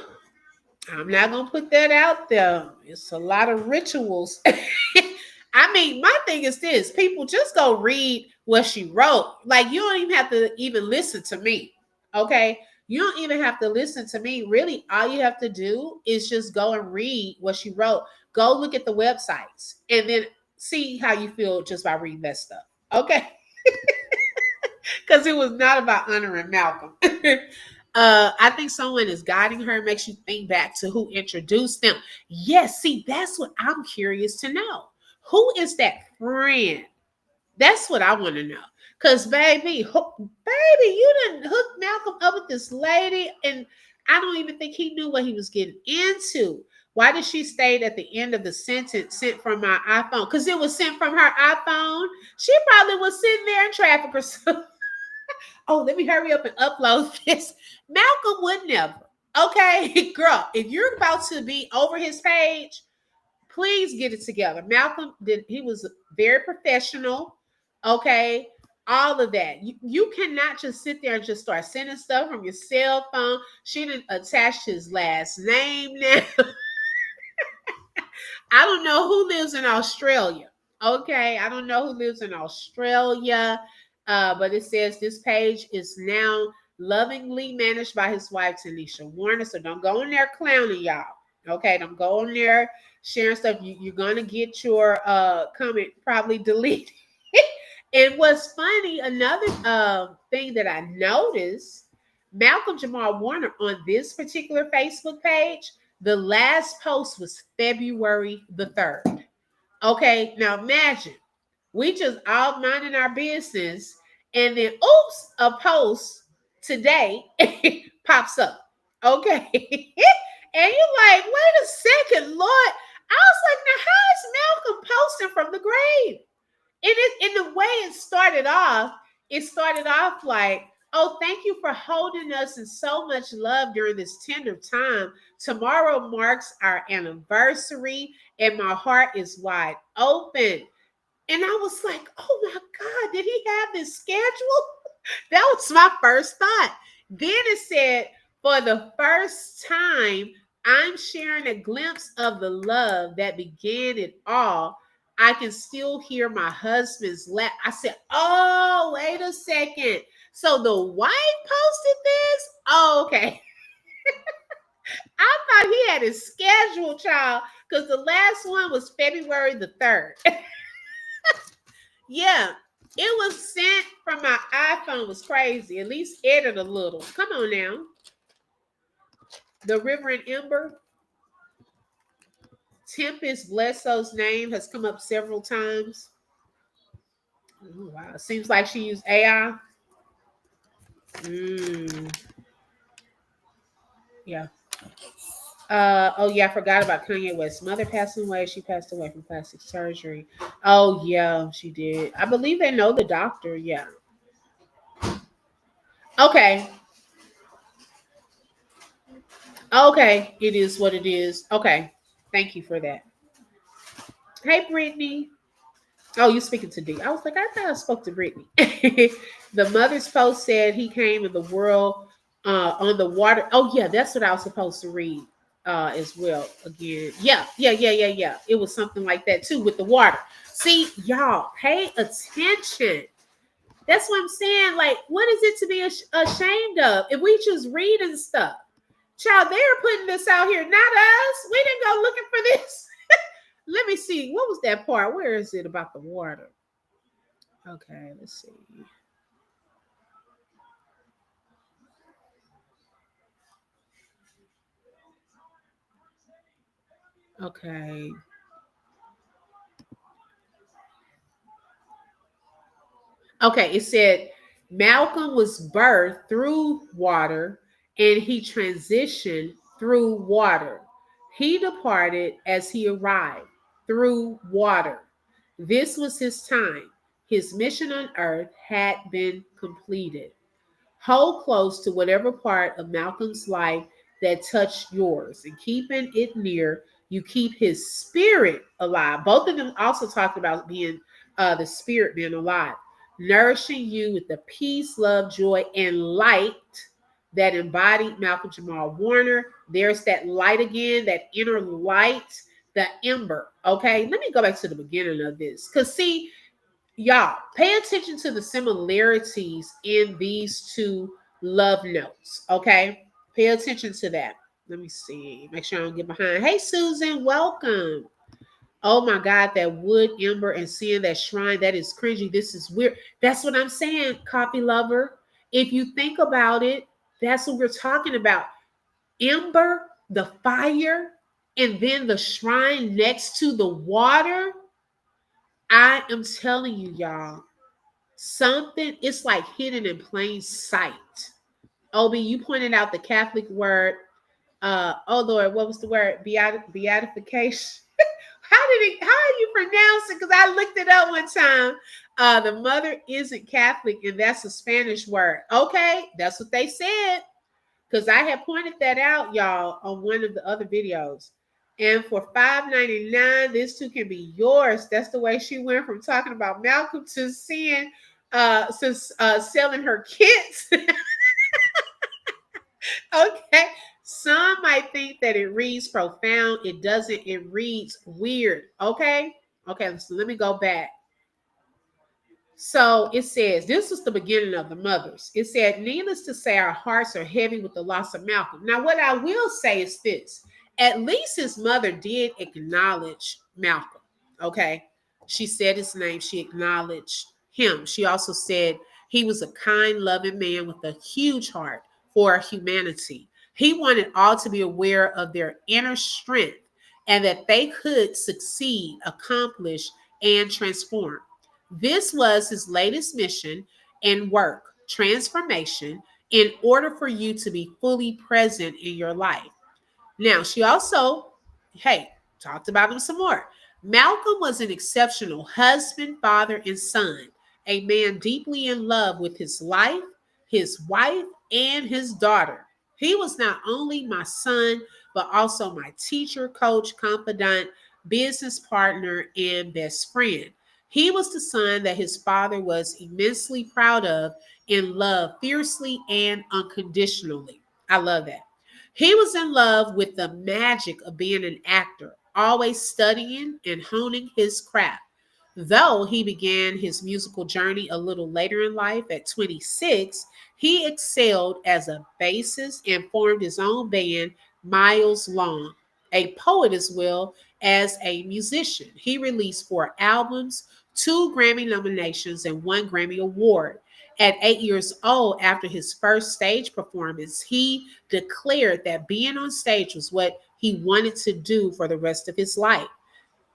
I'm not gonna put that out there. It's a lot of rituals. I mean, my thing is this: people just go read what she wrote. Like, you don't even have to even listen to me. Okay, you don't even have to listen to me. Really, all you have to do is just go and read what she wrote. Go look at the websites, and then see how you feel just by reading that stuff. Okay, because it was not about honoring Malcolm. I think someone is guiding her, makes you think back to who introduced them. Yes, see, that's what I'm curious to know. Who is that friend? That's what I want to know. Cause baby, you done hooked Malcolm up with this lady, and I don't even think he knew what he was getting into. Why did she state at the end of the sentence sent from my iPhone? Because it was sent from her iPhone. She probably was sitting there in traffic or something. Oh, let me hurry up and upload this. Malcolm would never. Okay, girl, if you're about to be over his page, please get it together. Malcolm did, he was very professional. Okay, all of that. You cannot just sit there and just start sending stuff from your cell phone. She didn't attach his last name now. I don't know who lives in Australia. Okay, I don't know who lives in Australia, but it says this page is now lovingly managed by his wife, Tenisha Warner. So don't go in there clowning y'all. Okay, don't go in there sharing stuff. You're going to get your comment probably deleted. And what's funny, another thing that I noticed, Malcolm Jamal Warner on this particular Facebook page, the last post was February the 3rd. Okay, now imagine we just all minding our business, and then oops, a post today pops up. Okay. And you're like, wait a second, Lord. I was like, now how is Malcolm posting from the grave? In the way it started off like, oh, thank you for holding us in so much love during this tender time. Tomorrow marks our anniversary, and my heart is wide open. And I was like, oh my God, did he have this schedule? That was my first thought. Then it said, for the first time, I'm sharing a glimpse of the love that began it all. I can still hear my husband's laugh. I said, oh, wait a second. So the wife posted this? Oh, okay. I thought he had his schedule, child, because the last one was February the 3rd. Yeah, it was sent from my iPhone. Was crazy. At least edit a little. Come on now. The River and Ember. Tempest Bledsoe's name has come up several times. Oh, wow. Seems like she used AI. Yeah. Oh yeah, I forgot about Kanye West's mother passing away. She passed away from plastic surgery. Oh yeah, she did. I believe they know the doctor. Yeah. Okay. Okay. It is what it is. Okay. Thank you for that. Hey, Brittany. Oh, you speaking to D. I was like, I thought I spoke to Brittany. The mother's post said he came in the world on the water. Oh, yeah, that's what I was supposed to read as well. Again. Yeah. It was something like that too with the water. See, y'all, pay attention. That's what I'm saying. Like, what is it to be ashamed of if we just reading stuff? Child, they're putting this out here, not us. We didn't go looking for this. Let me see. What was that part? Where is it about the water? Okay, let's see. Okay. Okay, it said Malcolm was birthed through water and he transitioned through water. He departed as he arrived through water. This was his time. His mission on earth had been completed. Hold close to whatever part of Malcolm's life that touched yours and keeping it near, you keep his spirit alive. Both of them also talked about being the spirit being alive, nourishing you with the peace, love, joy, and light that embodied Malcolm Jamal Warner. There's that light again, that inner light, the ember. Okay, let me go back to the beginning of this. Because, see, y'all, pay attention to the similarities in these two love notes. Okay, pay attention to that. Let me see. Make sure I don't get behind. Hey, Susan, welcome. Oh my God, that wood ember and seeing that shrine, that is cringy. This is weird. That's what I'm saying, coffee lover. If you think about it, that's what we're talking about. Ember, the fire, and then the shrine next to the water. I am telling you, y'all, something, it's like hidden in plain sight. Obi, you pointed out the Catholic word. Oh Lord, what was the word? Beatification. How do you pronounce it? Because I looked it up one time. The mother isn't Catholic, and that's a Spanish word. Okay, that's what they said. Because I had pointed that out, y'all, on one of the other videos. And for $5.99, this too can be yours. That's the way she went from talking about Malcolm to seeing, selling her kits. Okay. Some might think that it reads profound. It doesn't. It reads weird. Okay. Okay. So let me go back. So it says, this was the beginning of the mothers. It said, needless to say, our hearts are heavy with the loss of Malcolm. Now, what I will say is this. At least his mother did acknowledge Malcolm. Okay. She said his name. She acknowledged him. She also said he was a kind, loving man with a huge heart for humanity. He wanted all to be aware of their inner strength and that they could succeed, accomplish, and transform. This was his latest mission and work, transformation, in order for you to be fully present in your life. Now, she also, hey, talked about him some more. Malcolm was an exceptional husband, father, and son, a man deeply in love with his life, his wife, and his daughter. He was not only my son, but also my teacher, coach, confidant, business partner, and best friend. He was the son that his father was immensely proud of and loved fiercely and unconditionally. I love that. He was in love with the magic of being an actor, always studying and honing his craft. Though he began his musical journey a little later in life at 26, he excelled as a bassist and formed his own band, Miles Long, a poet as well as a musician. He released 4 albums, 2 Grammy nominations, and 1 Grammy Award. At 8 years old, after his first stage performance, he declared that being on stage was what he wanted to do for the rest of his life.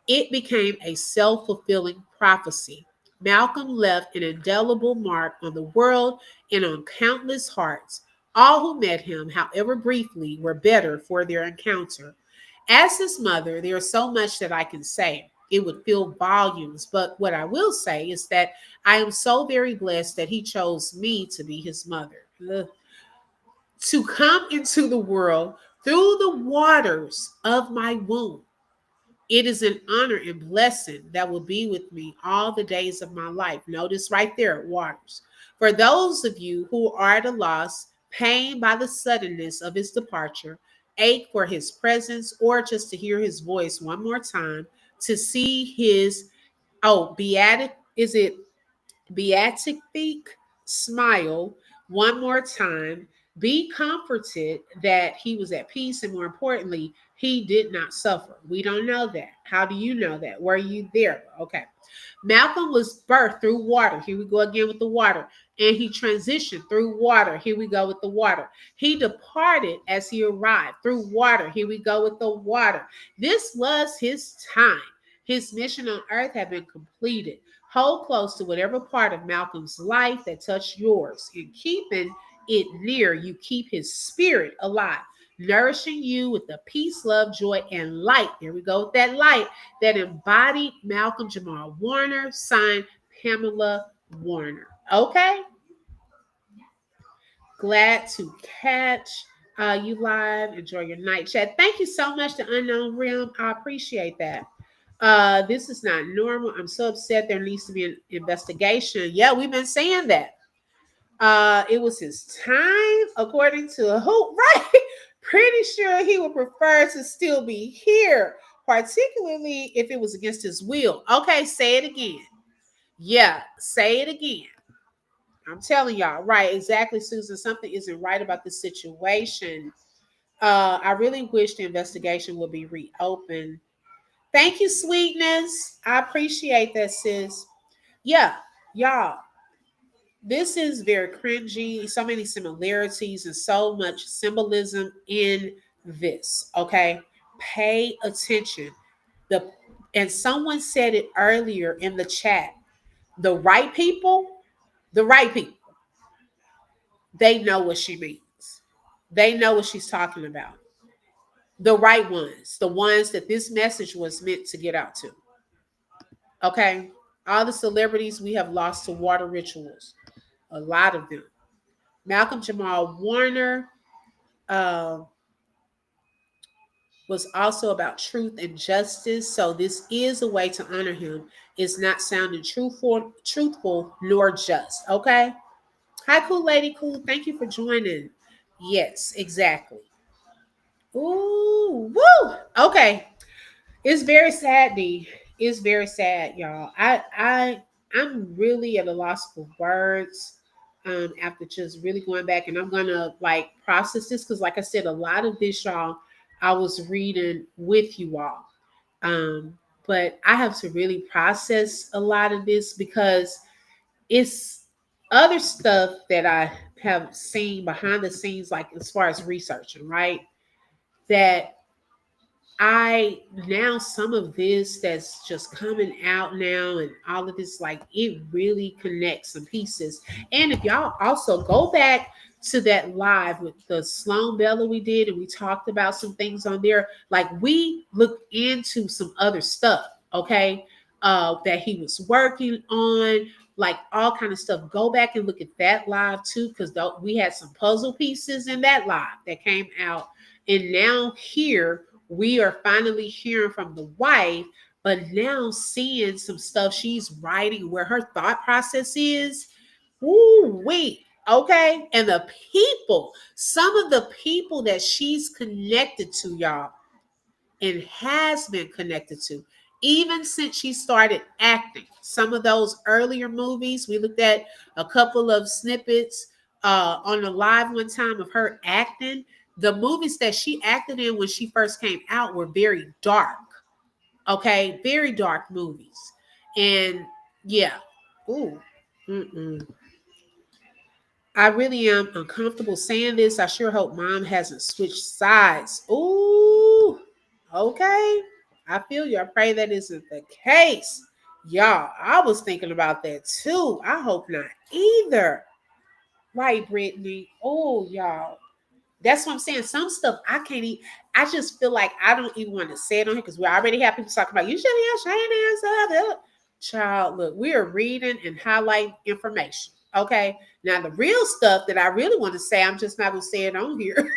It became a self fulfilling prophecy. Malcolm left an indelible mark on the world and on countless hearts. All who met him, however briefly, were better for their encounter. As his mother, there is so much that I can say. It would fill volumes, but what I will say is that I am so very blessed that he chose me to be his mother. Ugh. To come into the world through the waters of my womb. It is an honor and blessing that will be with me all the days of my life. Notice right there, waters. For those of you who are at a loss, pain by the suddenness of his departure, ache for his presence, or just to hear his voice one more time, to see his, beatific, is it beatific smile one more time. Be comforted that he was at peace, and more importantly, he did not suffer. We don't know that. How do you know that? Were you there? Okay. Malcolm was birthed through water. Here we go again with the water. And he transitioned through water. Here we go with the water. He departed as he arrived through water. Here we go with the water. This was his time. His mission on earth had been completed. Hold close to whatever part of Malcolm's life that touched yours. In keeping it near, you keep his spirit alive, nourishing you with the peace, love, joy, and light. There we go with that light that embodied Malcolm Jamal Warner, signed Pamela Warner. Okay, glad to catch you live. Enjoy your night chat. Thank you so much to Unknown Realm. I appreciate that. This is not normal. I'm so upset. There needs to be an investigation. Yeah, we've been saying that. It was his time, according to who, right? Pretty sure he would prefer to still be here, particularly if it was against his will. Okay, say it again. Yeah, say it again. I'm telling y'all, right? Exactly, Susan. Something isn't right about the situation. I really wish the investigation would be reopened. Thank you, sweetness. I appreciate that, sis. Yeah, y'all. This is very cringy. So many similarities and so much symbolism in this. Okay, pay attention. The and someone said it earlier in the chat. The right people, the right people, they know what she means. They know what she's talking about. The right ones, the ones that this message was meant to get out to. Okay, all the celebrities we have lost to water rituals. A lot of them. Malcolm Jamal Warner uh, was also about truth and justice. So this is a way to honor him. It's not sounding truthful nor just. Okay. Hi, cool lady, cool. Thank you for joining. Yes, exactly. Ooh, woo. Okay. It's very sad, D. It's very sad, y'all. I'm really at a loss for words. After just really going back, and I'm gonna like process this because, like I said, a lot of this, y'all, I was reading with you all. But I have to really process a lot of this because it's other stuff that I have seen behind the scenes, like as far as researching, right? That I now some of this that's just coming out now and all of this, like it really connects some pieces. And if y'all also go back to that live with the Sloan Bella we did, and we talked about some things on there, like we looked into some other stuff, okay, that he was working on, like all kind of stuff. Go back and look at that live too, because we had some puzzle pieces in that live that came out. And now here we are finally hearing from the wife But now seeing some stuff she's writing where her thought process is, woo wait, okay? And the people, some of the people that she's connected to, y'all, and has been connected to, even since she started acting. Some of those earlier movies, we looked at a couple of snippets on the live one time of her acting. The movies that she acted in when she first came out were very dark. Okay, very dark movies. And yeah, ooh, mm-mm. I really am uncomfortable saying this. I sure hope mom hasn't switched sides. Ooh, okay. I feel you. I pray that isn't the case. Y'all, I was thinking about that too. I hope not either. Right, Brittany? Oh, y'all. That's what I'm saying. Some stuff I can't even, I just feel like I don't even want to say it on here because we already have people talking about you should hear Shane. Child, look, we are reading and highlighting information. Okay. Now the real stuff that I really want to say, I'm just not gonna say it on here.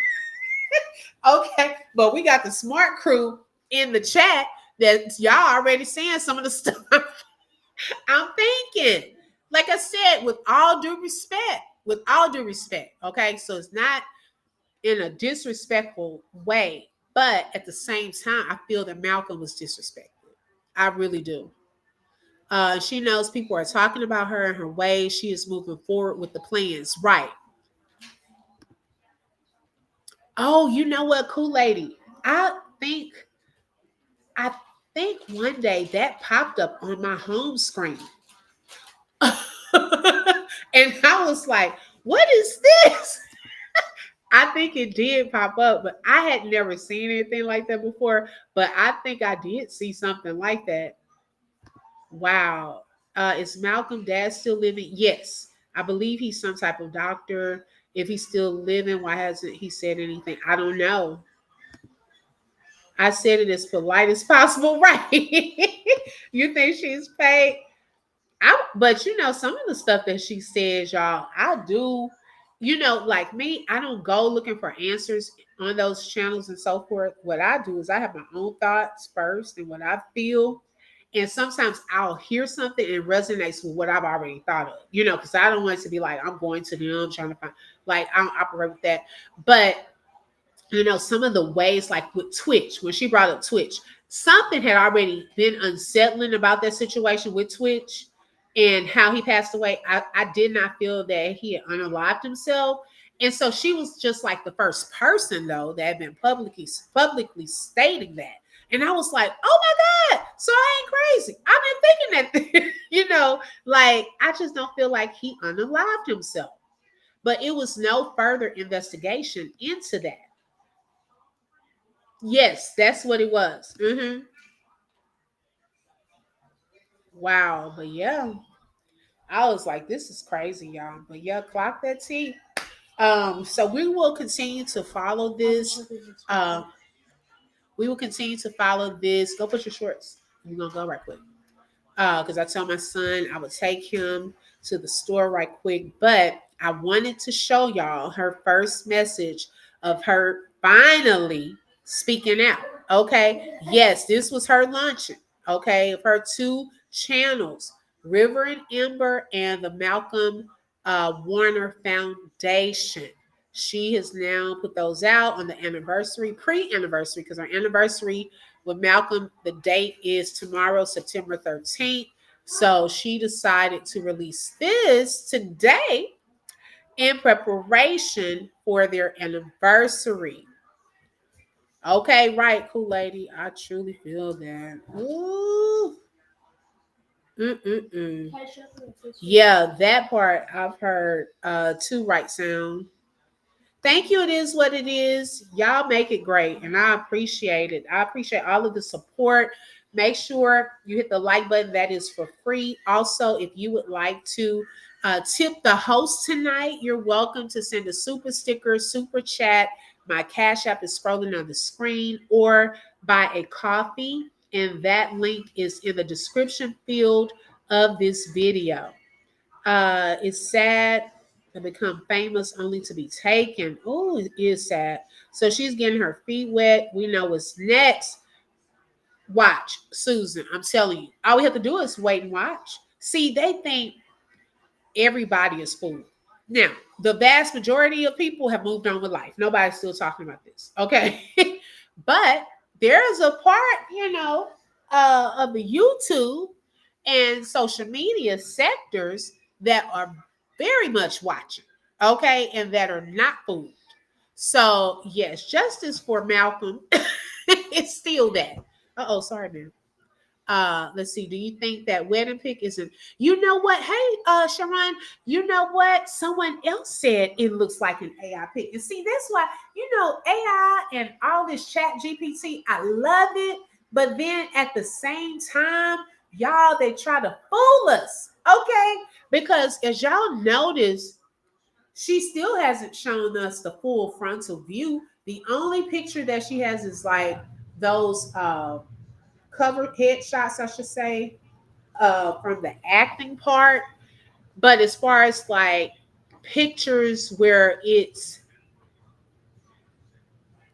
Okay. But we got the smart crew in the chat that y'all already saying some of the stuff I'm thinking. Like I said, with all due respect, okay. So it's not in a disrespectful way. But at the same time, I feel that Malcolm was disrespected. I really do. She knows people are talking about her and her ways. She is moving forward with the plans. Right. Oh, you know what, cool lady? Think I think one day that popped up on my home screen. And I was like, what is this? I think it did pop up, but I had never seen anything like that before. But I think I did see something like that. Wow. Is Malcolm dad still living? Yes. I believe he's some type of doctor. If he's still living, why hasn't he said anything? I don't know. I said it as polite as possible, right? You think she's paid? But some of the stuff that she says, y'all, I do, like me, I don't go looking for answers on those channels and so forth. What I do is I have my own thoughts first and what I feel. And sometimes I'll hear something and resonates with what I've already thought of, because I don't want it to be like I'm going to them trying to find, like, I don't operate with that. But some of the ways, like with Twitch, when she brought up Twitch, something had already been unsettling about that situation with Twitch and how he passed away. I did not feel that he had unalived himself. And so she was just like the first person, though, that had been publicly stating that. And I was like, oh my God, so I ain't crazy. I've been thinking that, like, I just don't feel like he unalived himself. But it was no further investigation into that. Yes, that's what it was. Wow. But yeah, I was like, this is crazy, y'all. But yeah, clock that T. So we will continue to follow this. We will continue to follow this. Go put your shorts. You're gonna go right quick. Because I told my son I would take him to the store right quick. But I wanted to show y'all her first message of her finally speaking out. Okay. Yes, this was her launching. Okay. Of her two channels, River and Ember and the Malcolm Warner Foundation. She has now put those out on the anniversary, pre-anniversary, because our anniversary with Malcolm, the date is tomorrow, September 13th. So she decided to release this today in preparation for their anniversary. Okay, right, cool lady. I truly feel that. Ooh. Mm-mm-mm. Yeah, that part I've heard too, right sound. Thank you. It is what it is. Y'all make it great, and I appreciate it. I appreciate all of the support. Make sure you hit the like button. That is for free. Also, if you would like to tip the host tonight, you're welcome to send a super sticker, super chat. My Cash App is scrolling on the screen, or buy a coffee, and that link is in the description field of this video. It's sad to become famous only to be taken. Oh, it is sad. So she's getting her feet wet. We know what's next. Watch, Susan. I'm telling you, all we have to do is wait and watch. See, they think everybody is fooled. Now, the vast majority of people have moved on with life. Nobody's still talking about this. Okay. But there's a part, of the YouTube and social media sectors that are very much watching. Okay. And that are not fooled. So, yes, justice for Malcolm is still that. Oh, sorry, man. Let's see. Do you think that wedding pic isn't? You know what? Hey, Sharon. You know what? Someone else said it looks like an AI pic. And see, that's why AI and all this Chat GPT. I love it, but then at the same time, y'all, they try to fool us. Okay, because as y'all notice, she still hasn't shown us the full frontal view. The only picture that she has is like those cover headshots, I should say, from the acting part. But as far as like pictures where it's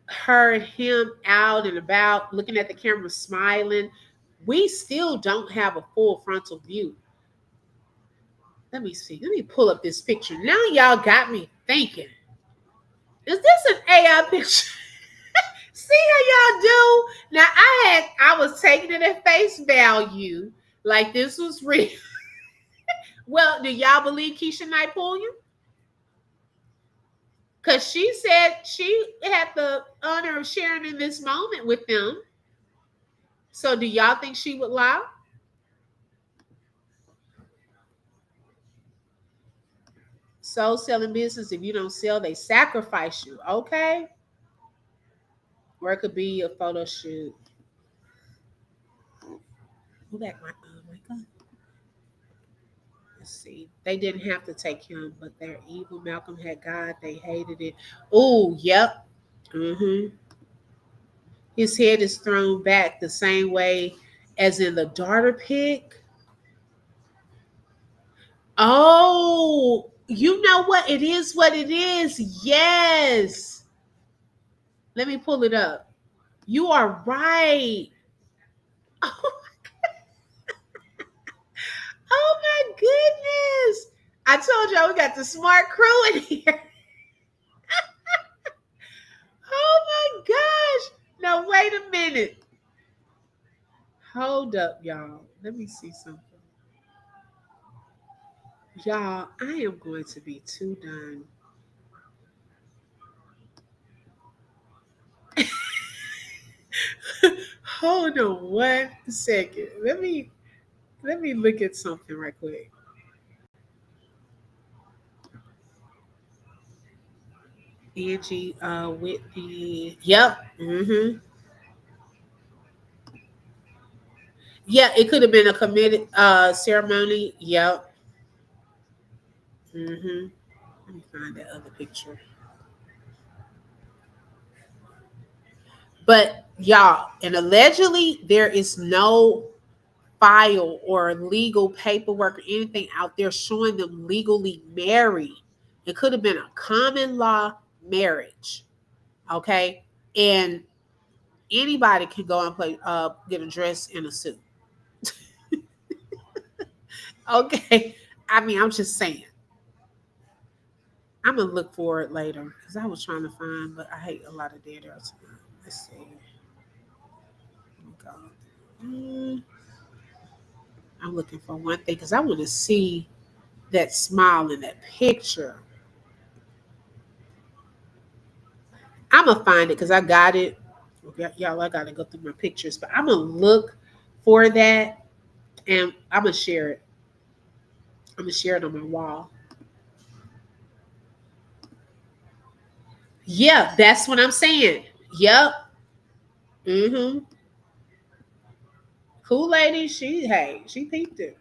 her and him out and about looking at the camera smiling, we still don't have a full frontal view. Let me see. Let me pull up this picture. Now y'all got me thinking. Is this an AI picture? See how y'all do? Now I was taking it at face value, like this was real. Well, do y'all believe Keisha Knight Pulliam? Because she said she had the honor of sharing in this moment with them. So do y'all think she would lie? Soul selling business, if you don't sell, they sacrifice you. Okay. Or it could be a photo shoot. Who back my God. Let's see. They didn't have to take him, but they're evil. Malcolm had God. They hated it. Oh, yep. Mm-hmm. His head is thrown back the same way as in the daughter pic. Oh, you know what? It is what it is. Yes. Let me pull it up. You are right. Oh my goodness. I told y'all we got the smart crew in here. Oh my gosh. Now, wait a minute. Hold up, y'all. Let me see something. Y'all, I am going to be too done. Hold on 1 second. Let me look at something right quick. Angie Whitney. Yep. Mm-hmm. Yeah, it could have been a committed ceremony. Yep. Mm-hmm. Let me find that other picture. But y'all, and allegedly there is no file or legal paperwork or anything out there showing them legally married. It could have been a common law marriage. Okay. And anybody can go and play get a dress and a suit. Okay. I mean, I'm just saying. I'm gonna look for it later because I was trying to find, but I hate a lot of dead air tonight. Let's see. Let me go. I'm looking for one thing because I want to see that smile in that picture. I'm gonna find it because I got it. Y'all, I gotta go through my pictures, but I'm gonna look for that and I'm gonna share it. I'm gonna share it on my wall. Yeah, that's what I'm saying. Yep. Mm-hmm. Cool lady. She peeped it.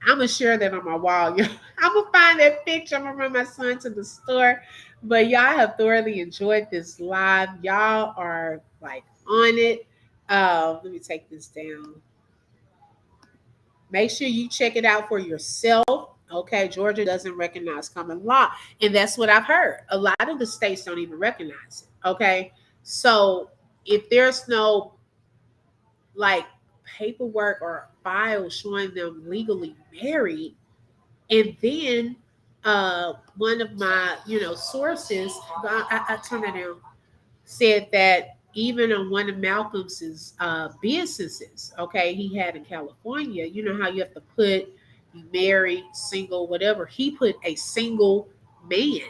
I'm gonna share that on my wall. I'm gonna find that picture. I'm gonna run my son to the store. But y'all have thoroughly enjoyed this live. Y'all are like on it. Let me take this down. Make sure you check it out for yourself. Okay, Georgia doesn't recognize common law, and that's what I've heard. A lot of the states don't even recognize it. Okay, so if there's no like paperwork or files showing them legally married. And then one of my, sources, I turned that down, said that even on one of Malcolm's businesses, okay, he had in California, you know how you have to put you married, single, whatever. He put a single man.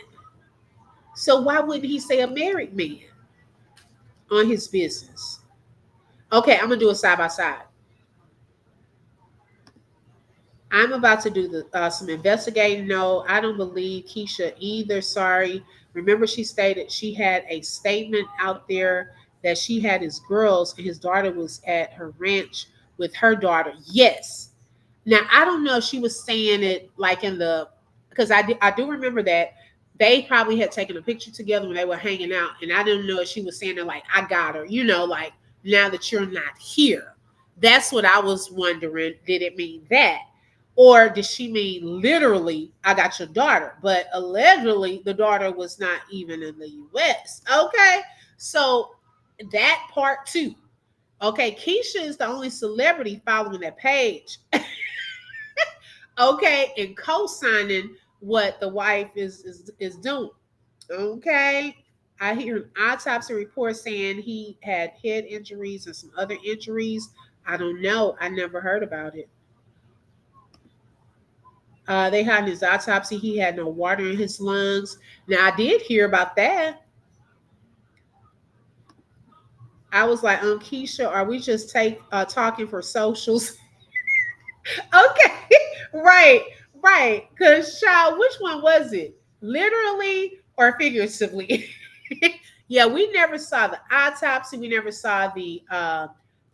So why wouldn't he say a married man on his business? Okay, I'm gonna do it side by side. I'm about to do some investigating. No, I don't believe Keisha either. Sorry. Remember, she stated she had a statement out there that she had his girls and his daughter was at her ranch with her daughter. Yes. Now I don't know if she was saying it like in the, because I do remember that they probably had taken a picture together when they were hanging out, and I didn't know if she was saying it like I got her, like now that you're not here. That's what I was wondering. Did it mean that? Or did she mean literally, I got your daughter? But allegedly, the daughter was not even in the US. Okay. So that part too. Okay. Keisha is the only celebrity following that page. Okay. And co signing what the wife is doing. Okay. I hear an autopsy report saying he had head injuries and some other injuries. I don't know. I never heard about it. They had his autopsy. He had no water in his lungs. Now, I did hear about that. I was like, Keisha, are we just talking for socials? Okay, right, right. Because, child, which one was it? Literally or figuratively? Yeah, we never saw the autopsy. We never saw the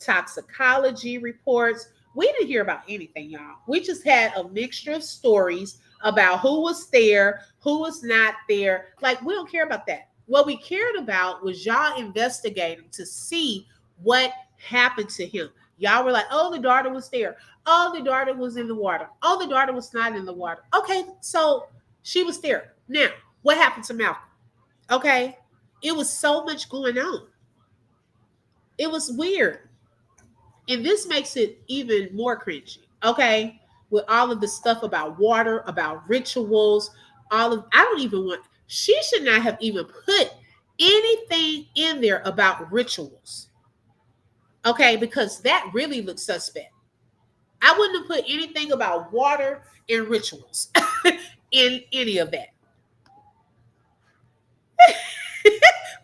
toxicology reports. We didn't hear about anything, y'all. We just had a mixture of stories about who was there, who was not there. Like, we don't care about that. What we cared about was y'all investigating to see what happened to him. Y'all were like, oh, the daughter was there. Oh, the daughter was in the water. Oh, the daughter was not in the water. Okay, so she was there. Now, what happened to Malcolm? Okay, it was so much going on. It was weird. And this makes it even more cringy, okay? With all of the stuff about water, about rituals, I don't even want, she should not have even put anything in there about rituals, okay? Because that really looks suspect. I wouldn't have put anything about water and rituals in any of that.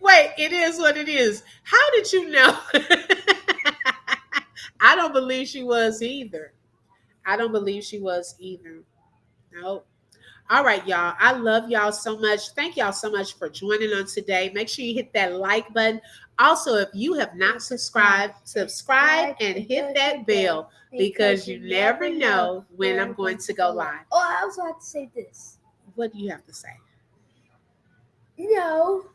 Wait, it is what it is. How did you know? I don't believe she was either. I don't believe she was either. Nope. All right, y'all. I love y'all so much. Thank y'all so much for joining on today. Make sure you hit that like button. Also, if you have not subscribed, subscribe and hit that bell because you never know when I'm going to go live. Oh, I also have to say this. What do you have to say? No,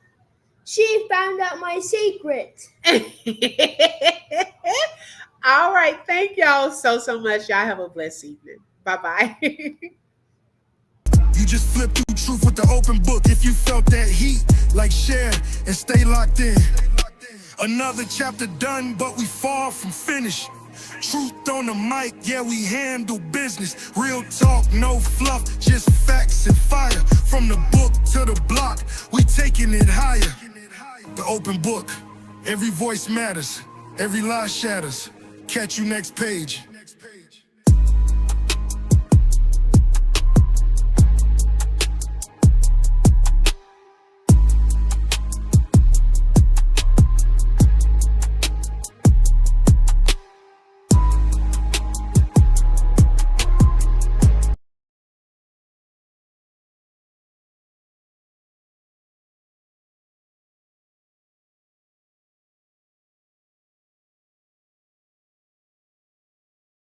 she found out my secret. All right. Thank y'all so much. Y'all have a blessed evening. Bye-bye. You just flip through truth with the open book. If you felt that heat, like share and stay locked in. Another chapter done, but we far from finished. Truth on the mic, yeah, we handle business. Real talk, no fluff, just facts and fire. From the book to the block, we taking it higher. The open book, every voice matters, every lie shatters. Catch you next page.